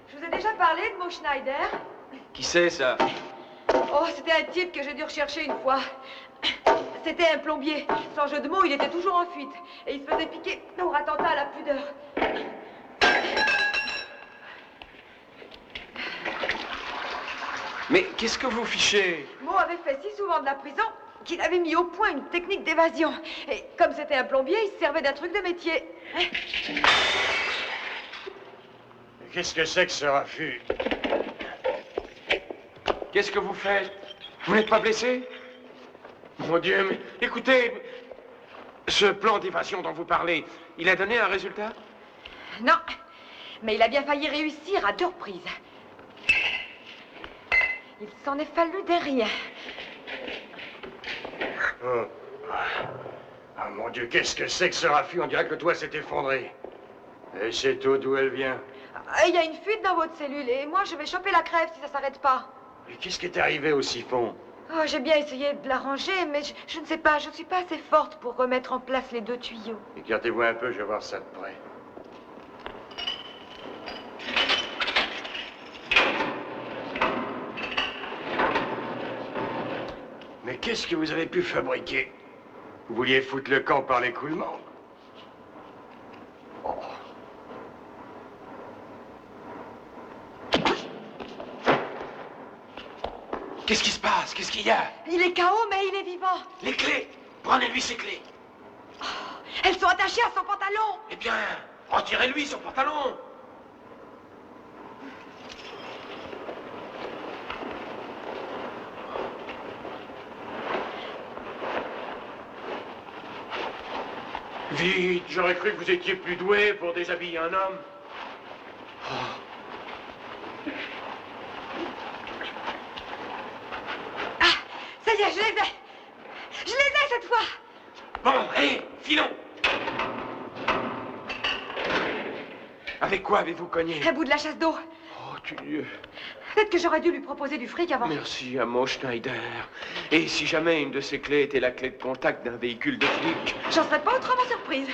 Je vous ai déjà parlé de Mo Schneider? Qui c'est, ça? Oh, c'était un type que j'ai dû rechercher une fois. C'était un plombier. Sans jeu de mots, il était toujours en fuite. Et il se faisait piquer pour attentat à la pudeur. Mais qu'est-ce que vous fichez? Mo avait fait si souvent de la prison qu'il avait mis au point une technique d'évasion. Et comme c'était un plombier, il se servait d'un truc de métier. Qu'est-ce que c'est que ce raffut? Qu'est-ce que vous faites? Vous n'êtes pas blessé? Mon Dieu, mais écoutez, ce plan d'évasion dont vous parlez, il a donné un résultat? Non, mais il a bien failli réussir à 2 reprises. Il s'en est fallu des rien. Oh. Ah, mon Dieu, qu'est-ce que c'est que ce raffut? On dirait que le toit s'est effondré. Et c'est tout d'où elle vient. Il y a une fuite dans votre cellule et moi je vais choper la crève si ça s'arrête pas. Et qu'est-ce qui est arrivé au siphon? Oh, j'ai bien essayé de l'arranger, mais je ne sais pas, je ne suis pas assez forte pour remettre en place les 2 tuyaux. Écartez-vous un peu, je vais voir ça de près. Mais qu'est-ce que vous avez pu fabriquer? Vous vouliez foutre le camp par l'écoulement? Oh. Qu'est-ce qui se passe? Qu'est-ce qu'il y a? Il est KO, mais il est vivant. Les clés! Prenez-lui ses clés. Oh, elles sont attachées à son pantalon. Eh bien, retirez-lui son pantalon. Vite, j'aurais cru que vous étiez plus doué pour déshabiller un homme. Ah, ça y est, je les ai. Je les ai cette fois. Bon, allez, filons. Avec quoi avez-vous cogné? Un bout de la chasse d'eau. Oh, Dieu. Peut-être que j'aurais dû lui proposer du fric avant. Merci à Mo Schneider. Et si jamais une de ces clés était la clé de contact d'un véhicule de flic? J'en serais pas autrement surprise.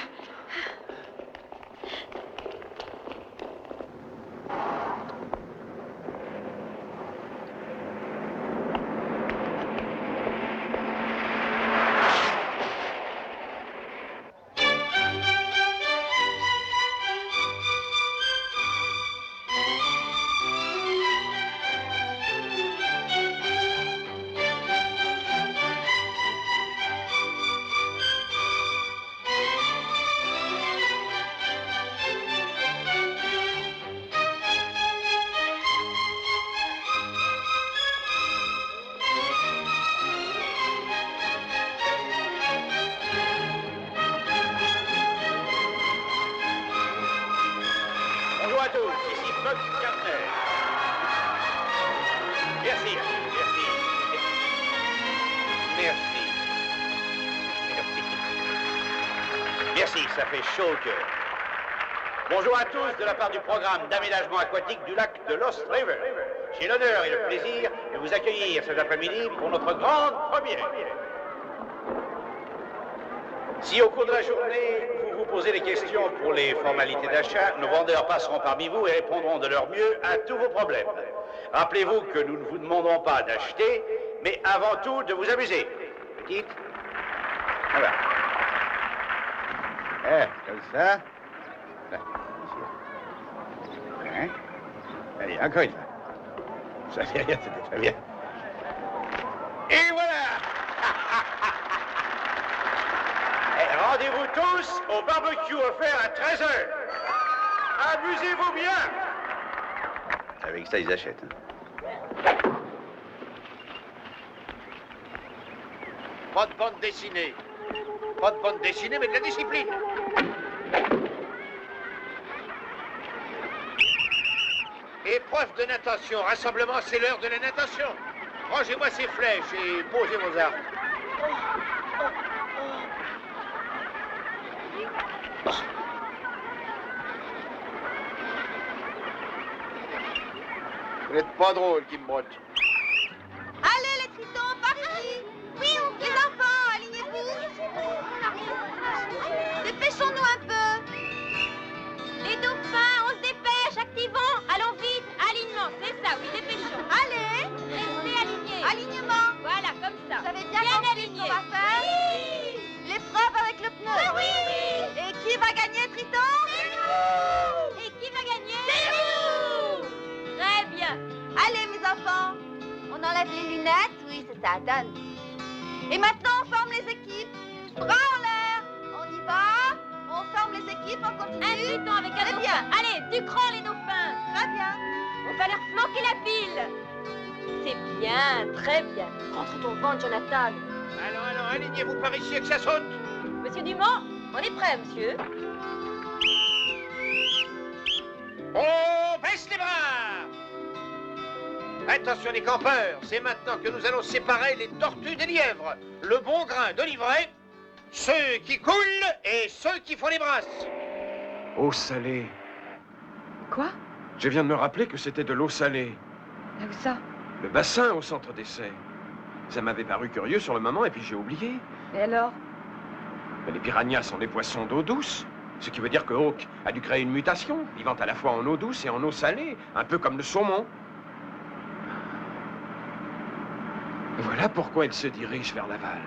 Bonjour à tous, ici Buck Gardner. Merci, merci. Merci. Merci, ça fait chaud au cœur. Bonjour à tous de la part du programme d'aménagement aquatique du lac de Lost River. J'ai l'honneur et le plaisir de vous accueillir cet après-midi pour notre grande première. Si au cours de la journée, vous vous posez des questions pour les formalités d'achat, nos vendeurs passeront parmi vous et répondront de leur mieux à tous vos problèmes. Rappelez-vous que nous ne vous demandons pas d'acheter, mais avant tout de vous amuser. Petite. Voilà. Comme ça. Là, ici. Hein? Allez, encore une fois. Ça fait rien, c'était très bien. Et voilà! Rendez-vous tous au barbecue offert à 13h. Amusez-vous bien. Avec ça, ils achètent. Hein. Pas de bande dessinée. Pas de bande dessinée, mais de la discipline. Épreuve de natation. Rassemblement, c'est l'heure de la natation. Rangez-moi ces flèches et posez vos armes. Vous n'êtes pas drôle, Kim Brott. Allez, les tritons, par ici. Oui, les enfants, alignez-vous. Dépêchons-nous un peu. Les dauphins, on se dépêche, activons. Allons vite, alignement, c'est ça, oui, dépêchons. Allez. Restez alignés. Alignement. Voilà, comme ça. Vous avez bien compris ce qu'on va faire? t'enlèves les lunettes? Oui, c'est ça, donne. Et maintenant, on forme les équipes. Bras en l'air. On y va. On forme les équipes, on continue. Un pluton avec un dauphin. bien. Allez, du crawl les dauphins. Très bien. On va leur flanquer la pile. C'est bien, très bien. Rentre ton ventre, Jonathan. Allons, alignez-vous par ici et que ça saute. Monsieur Dumont, on est prêt, monsieur. On baisse les bras. Attention les campeurs, c'est maintenant que nous allons séparer les tortues des lièvres. Le bon grain de l'ivraie, ceux qui coulent et ceux qui font les brasses. Eau salée. Quoi? Je viens de me rappeler que c'était de l'eau salée. Mais où ça? Le bassin au centre d'essai. Ça m'avait paru curieux sur le moment et puis j'ai oublié. Et alors? Mais les piranhas sont des poissons d'eau douce. Ce qui veut dire que Hawk a dû créer une mutation, vivant à la fois en eau douce et en eau salée, un peu comme le saumon. Voilà pourquoi ils se dirigent vers l'aval.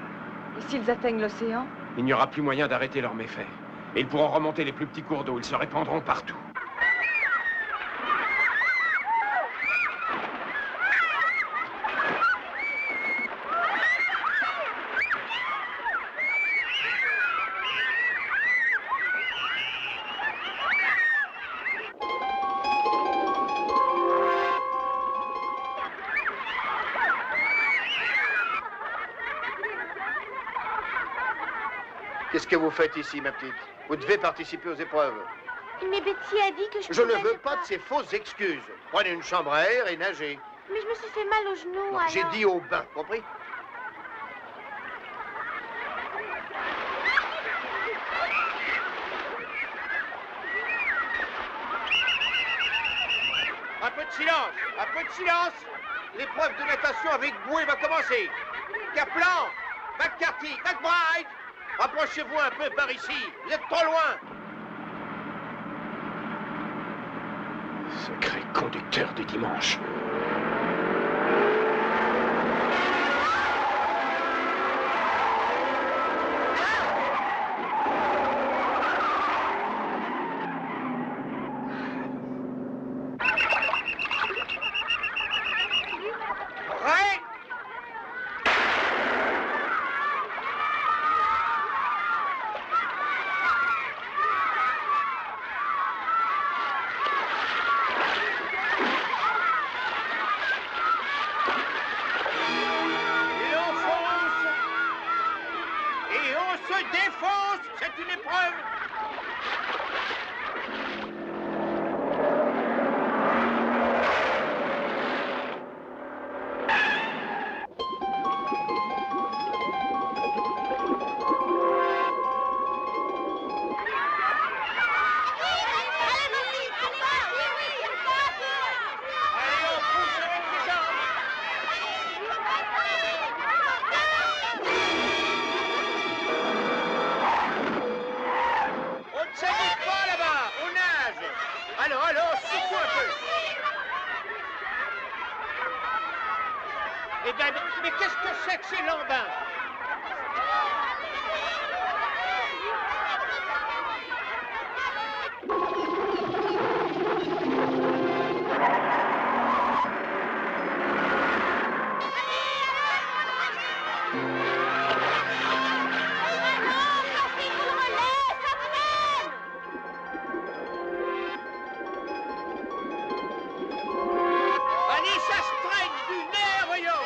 Et s'ils atteignent l'océan? Il n'y aura plus moyen d'arrêter leurs méfaits. Et ils pourront remonter les plus petits cours d'eau, ils se répandront partout. Qu'est-ce que vous faites ici, ma petite? Vous devez participer aux épreuves. Mais Betty a dit que Je ne veux pas de ces fausses excuses. Prenez une chambre à air et nagez. Mais je me suis fait mal au genou, Non, alors... j'ai dit au bain, compris? Un peu de silence, un peu de silence. L'épreuve de natation avec bouée va commencer. Kaplan, McCarthy, McBride, rapprochez-vous un peu par ici. Vous êtes trop loin. Sacré conducteur du dimanche. Mais qu'est-ce que c'est que ces lambins? Allez, ça se traîne du nerf, voyons!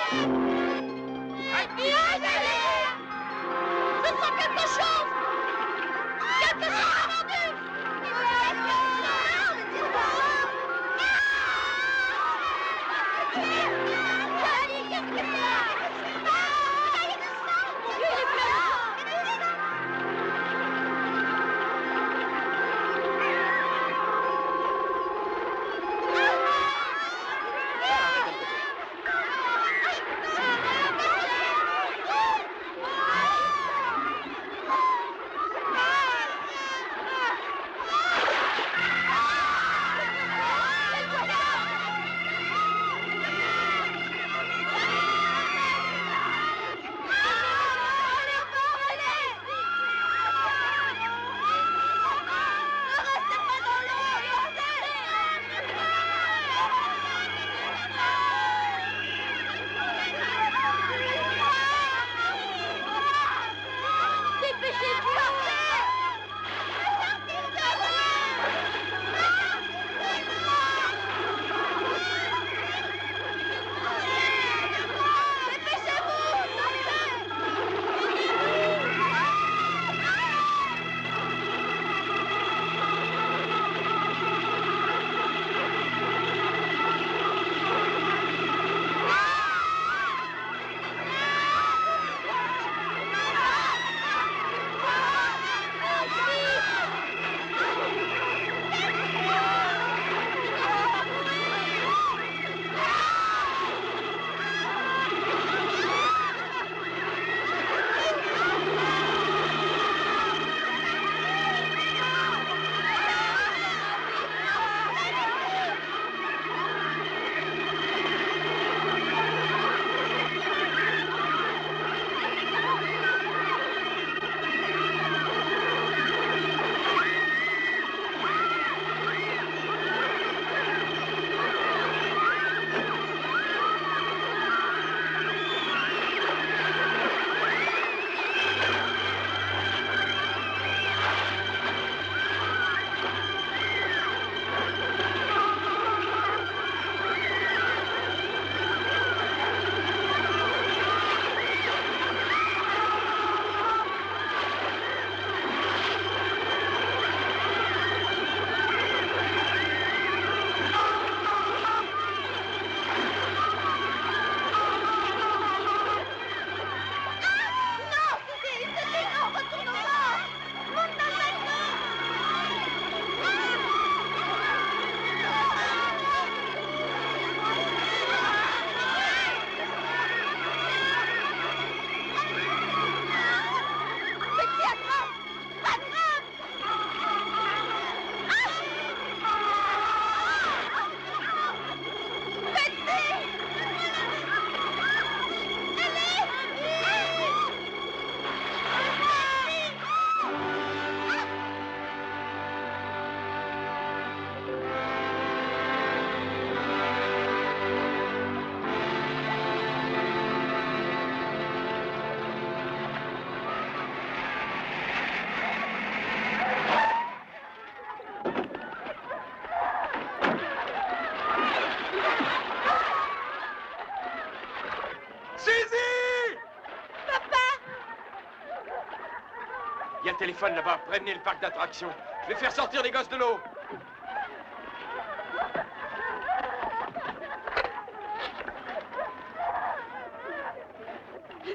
téléphone là-bas. Prévenez le parc d'attractions. Je vais faire sortir les gosses de l'eau.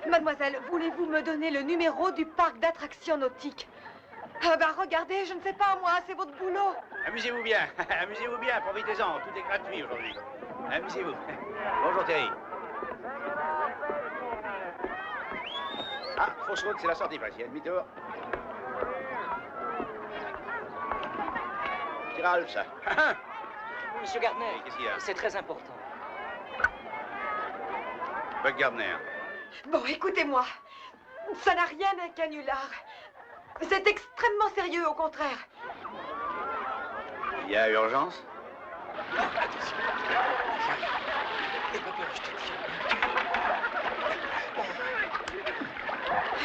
Mademoiselle, voulez-vous me donner le numéro du parc d'attractions nautiques? Ah bah regardez, je ne sais pas moi, c'est votre boulot. Amusez-vous bien, amusez-vous bien, profitez-en, tout est gratuit aujourd'hui. Amusez-vous. Bonjour Terry. Ah, fausse route, c'est la sortie, vas-y, demi-tour. C'est Ralph, ça. Monsieur Gardner, Qu'est-ce qu'il y a? c'est très important. Buck Gardner. Bon, écoutez-moi. Ça n'a rien d'un canular. C'est extrêmement sérieux, au contraire. Il y a urgence?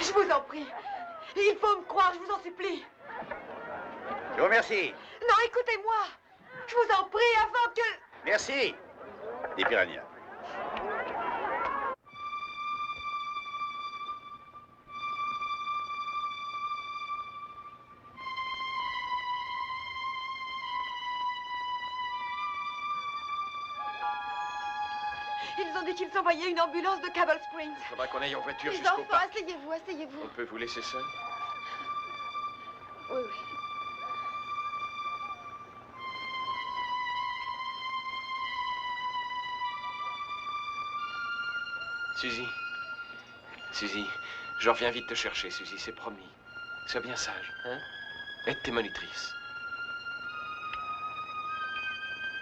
Je vous en prie. Il faut me croire, je vous en supplie. Je vous remercie. Non, écoutez-moi. Je vous en prie, avant que... Merci. Des piranhas. Ils ont dit qu'ils envoyaient une ambulance de Cable Springs. Il faudra qu'on aille en voiture Les jusqu'au enfants, parc. asseyez-vous, asseyez-vous. On peut vous laisser seul? Oui, oui. Suzy. Suzy, je reviens vite te chercher, Suzy, c'est promis. Sois bien sage, hein? Aide tes monitrices.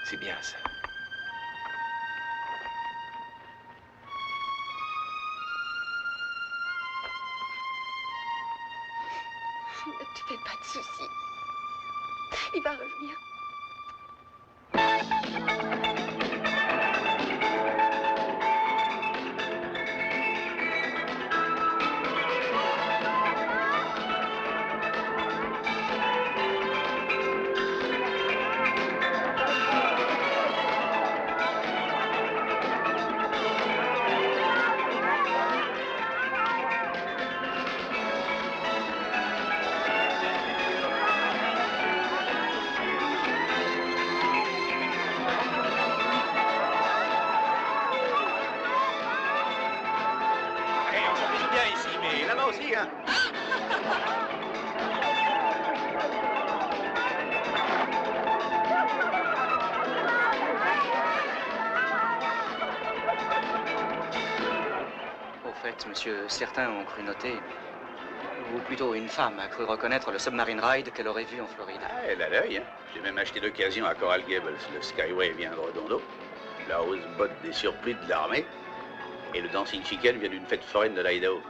C'est bien ça. Ne te fais pas de soucis. Il va revenir. On s'amuse bien ici, mais là-bas aussi, hein. Au fait, monsieur, certains ont cru noter, ou plutôt une femme a cru reconnaître le submarine ride qu'elle aurait vu en Floride. Ah, elle a l'œil, hein. J'ai même acheté d'occasion à Coral Gables. Le Skyway vient de Redondo. La Houseboat des surplis de l'armée. Et le Dancing Chicken vient d'une fête foraine de l'Idaho.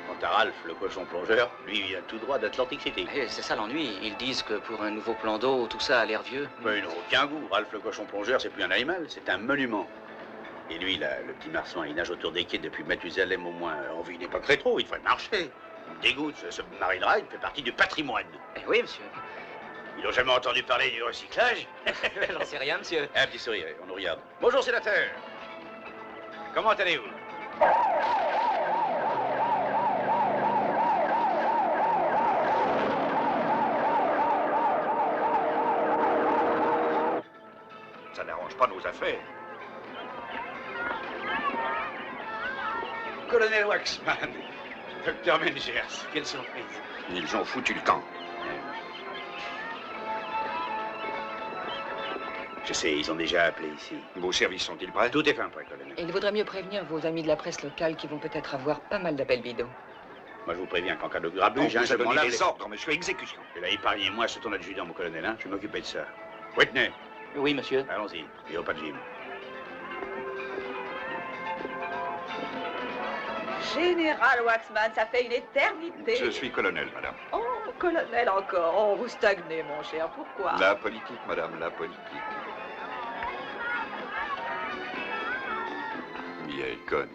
Quant à Ralph, le cochon plongeur, lui vient tout droit d'Atlantic City. Et c'est ça l'ennui. Ils disent que pour un nouveau plan d'eau, tout ça a l'air vieux. Mais il n'a aucun goût. Ralph, le cochon plongeur, c'est plus un animal, c'est un monument. Et lui, là, le petit marsouin, il nage autour des quais depuis Mathusalem au moins. On vit une époque rétro, il devrait marcher. Il me dégoûte, ce submarine ride fait partie du patrimoine. Eh oui, monsieur. Ils n'ont jamais entendu parler du recyclage? J'en sais rien, monsieur. Un petit sourire, on nous regarde. Bonjour, sénateur. Comment allez-vous? Ça n'arrange pas nos affaires. Colonel Waxman, Docteur Mengers, quelle surprise. Ils ont foutu le camp. Je sais, ils ont déjà appelé ici. Vos services sont-ils prêts? Tout est fin prêt, colonel. Il vaudrait mieux prévenir vos amis de la presse locale qui vont peut-être avoir pas mal d'appels bidons. Moi, je vous préviens qu'en cas de On grabuge, vous a donné là, les ordres, monsieur. Exécution. Et là, épargnez-moi, c'est ton adjudant, mon colonel, hein. Je vais m'occuper de ça. Whitney. Oui, monsieur. Allons-y. Et au pas de Jim. Général Waxman, ça fait une éternité. Je suis colonel, madame. Oh, colonel encore. Oh, vous stagnez, mon cher. Pourquoi? La politique, madame, la politique. Vieille conne.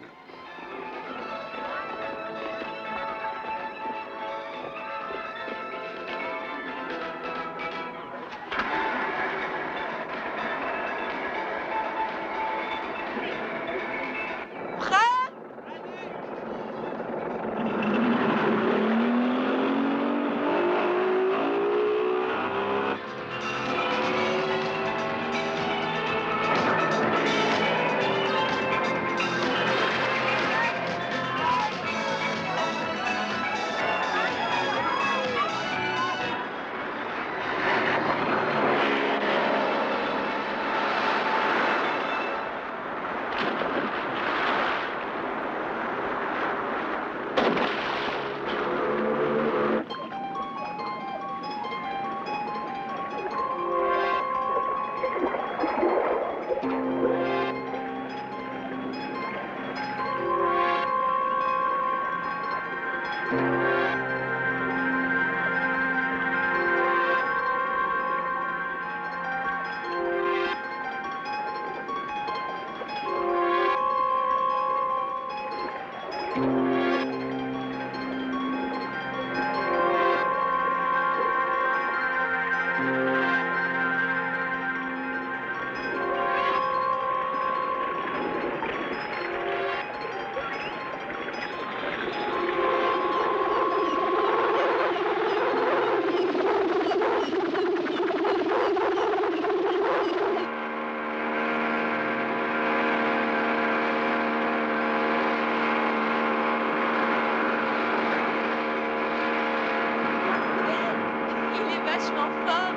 l'infâme.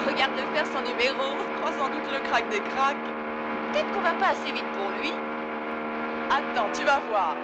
Regarde-le faire son numéro, on croit sans doute le crack des cracks. Peut-être qu'on va pas assez vite pour lui. Attends, tu vas voir.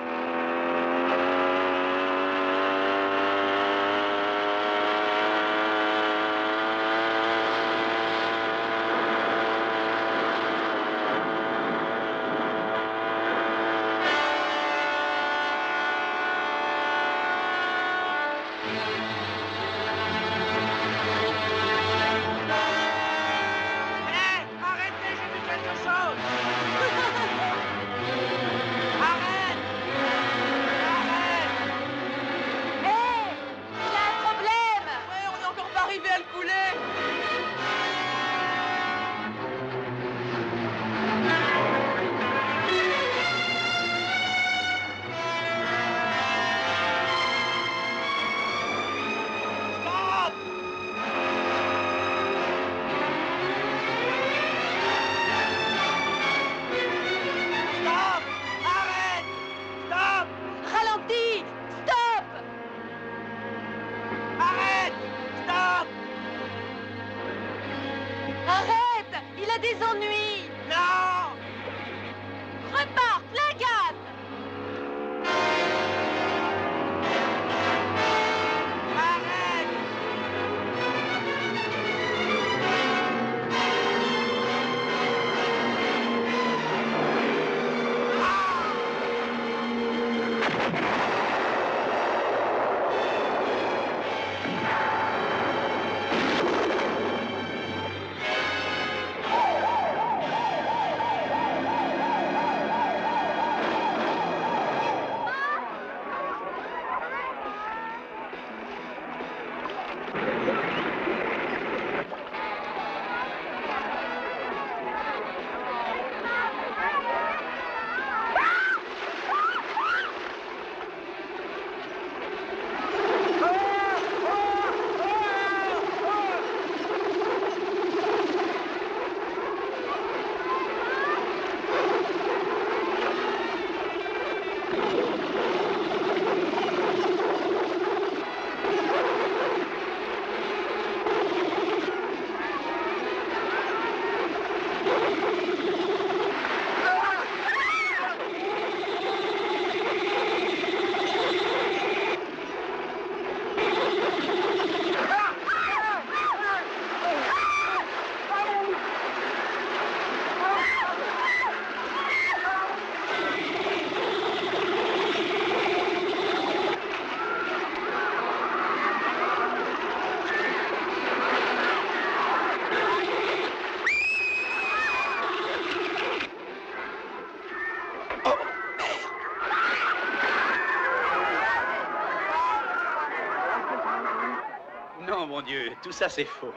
Non, mon Dieu, tout ça c'est faux.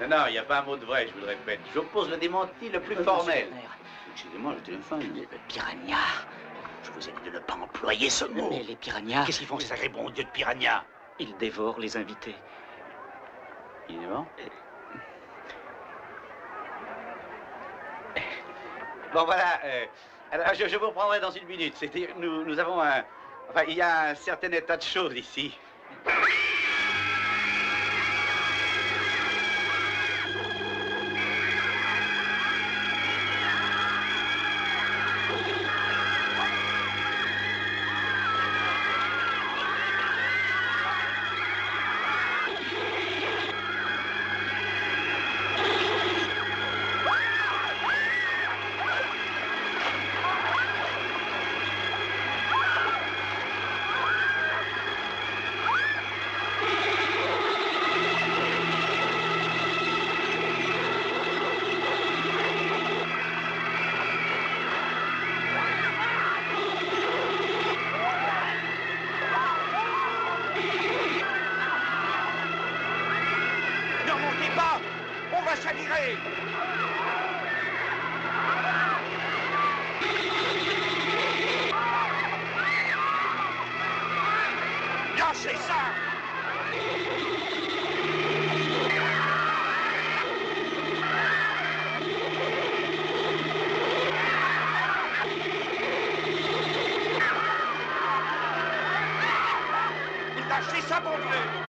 Non, il n'y a pas un mot de vrai, je vous le répète. J'oppose le démenti le plus formel. Excusez-moi, le téléphone. Piranha. Je vous ai dit de ne pas employer ce mot. Mais les piranhas... Qu'est-ce qu'ils font, ces sacrés bons dieux de piranha? Ils dévorent les invités. Ils dévorent? Bon, voilà. Alors, je vous reprendrai dans une minute. Nous avons un... Enfin, il y a un certain état de choses ici. Lâchez ça! Lâchez ça, bon Dieu!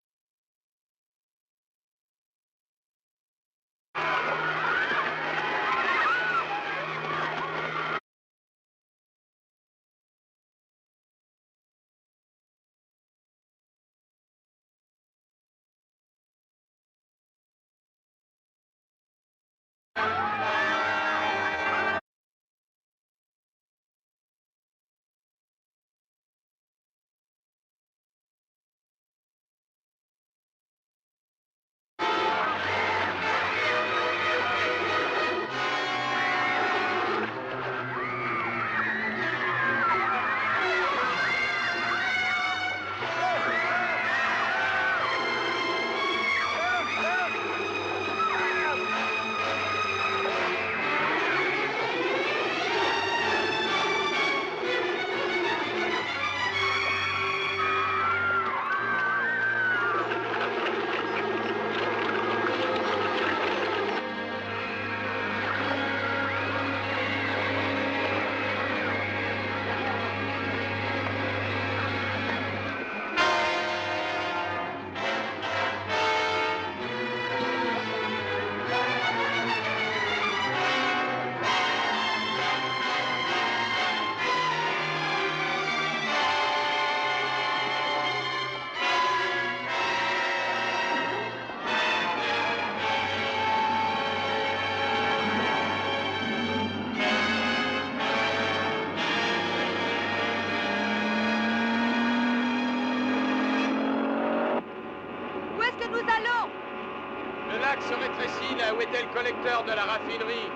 Se rétrécit là où était le collecteur de la raffinerie.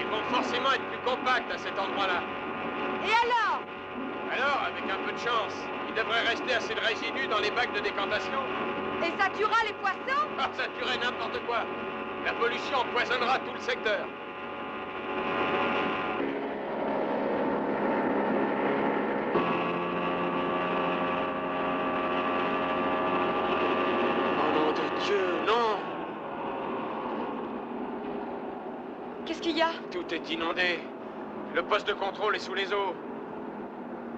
Ils vont forcément être plus compacts à cet endroit-là. Et alors? Alors, avec un peu de chance, il devrait rester assez de résidus dans les bacs de décantation. Et ça tuera les poissons? Ah, ça tuerait n'importe quoi. La pollution empoisonnera tout le secteur. Oh nom de Dieu, non! Qu'est-ce qu'il y a? Tout est inondé. Le poste de contrôle est sous les eaux.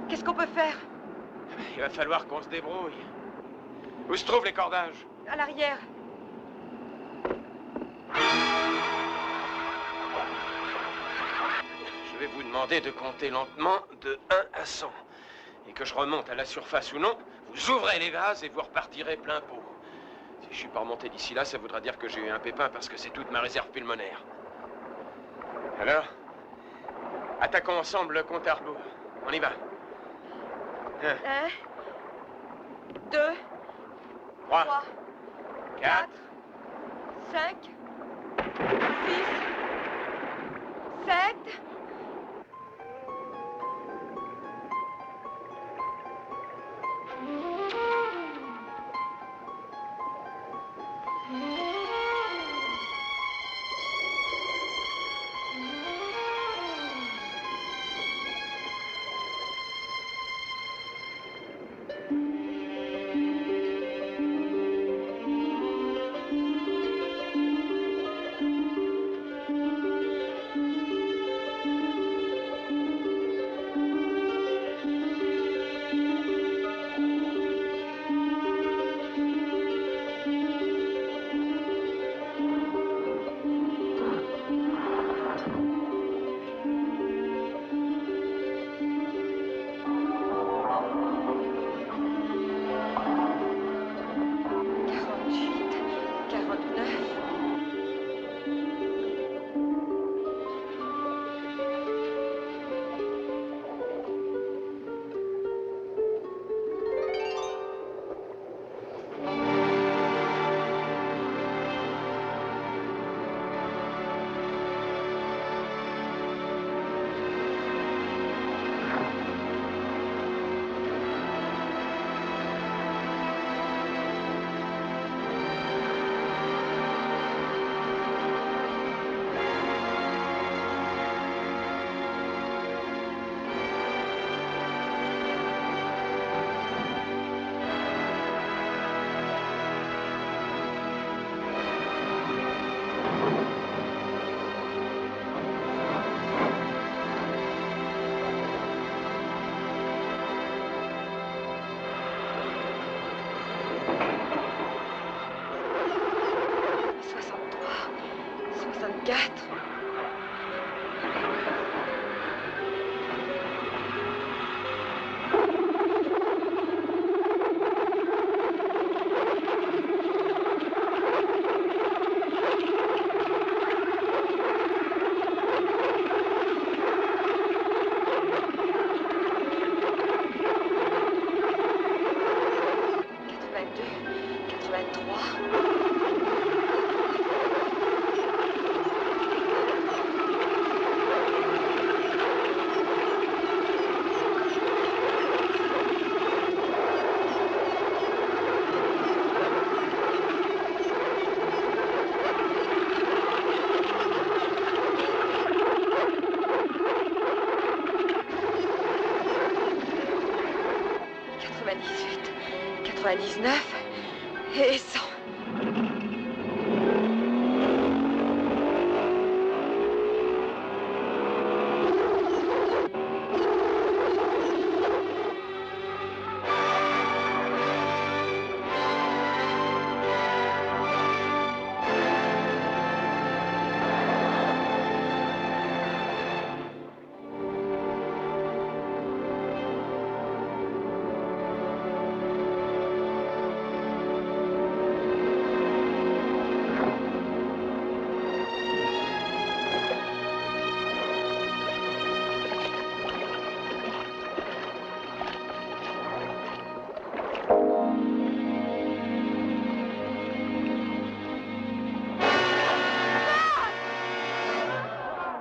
Qu'est-ce qu'on peut faire? Il va falloir qu'on se débrouille. Où se trouvent les cordages? À l'arrière. Je vais vous demander de compter lentement de 1 à 100. Et que je remonte à la surface ou non, vous ouvrez les vases et vous repartirez plein pot. Si je suis pas remonté d'ici là, ça voudra dire que j'ai eu un pépin parce que c'est toute ma réserve pulmonaire. Alors, attaquons ensemble le compte à rebours. On y va. 1, 2, 3, 4, 5, 6, 7... 98, 99 et 100.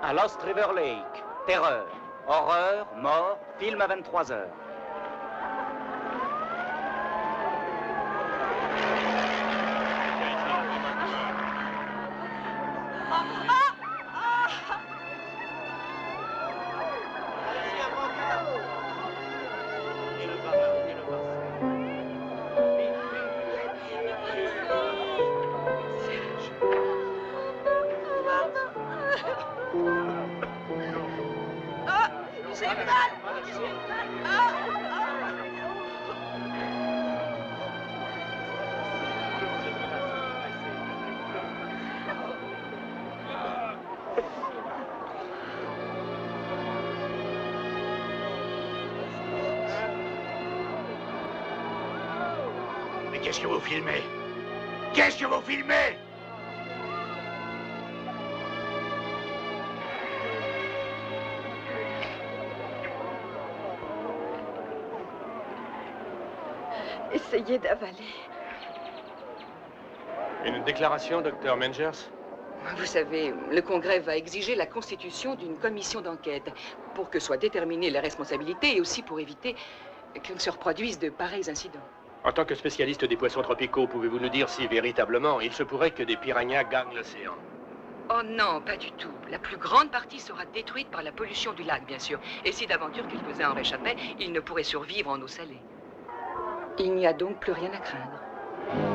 À Lost River Lake, terreur, horreur, mort, film à 23 heures. J'ai mal. Mais qu'est-ce que vous filmez? Qu'est-ce que vous filmez? Essayez d'avaler. Une déclaration, docteur Mengers? Vous savez, le Congrès va exiger la constitution d'une commission d'enquête pour que soient déterminées les responsabilités et aussi pour éviter que ne se reproduisent de pareils incidents. En tant que spécialiste des poissons tropicaux, pouvez-vous nous dire si véritablement il se pourrait que des piranhas gagnent l'océan? Oh non, pas du tout. La plus grande partie sera détruite par la pollution du lac, bien sûr. Et si d'aventure quelques-uns en réchappaient, ils ne pourraient survivre en eau salée. Il n'y a donc plus rien à craindre.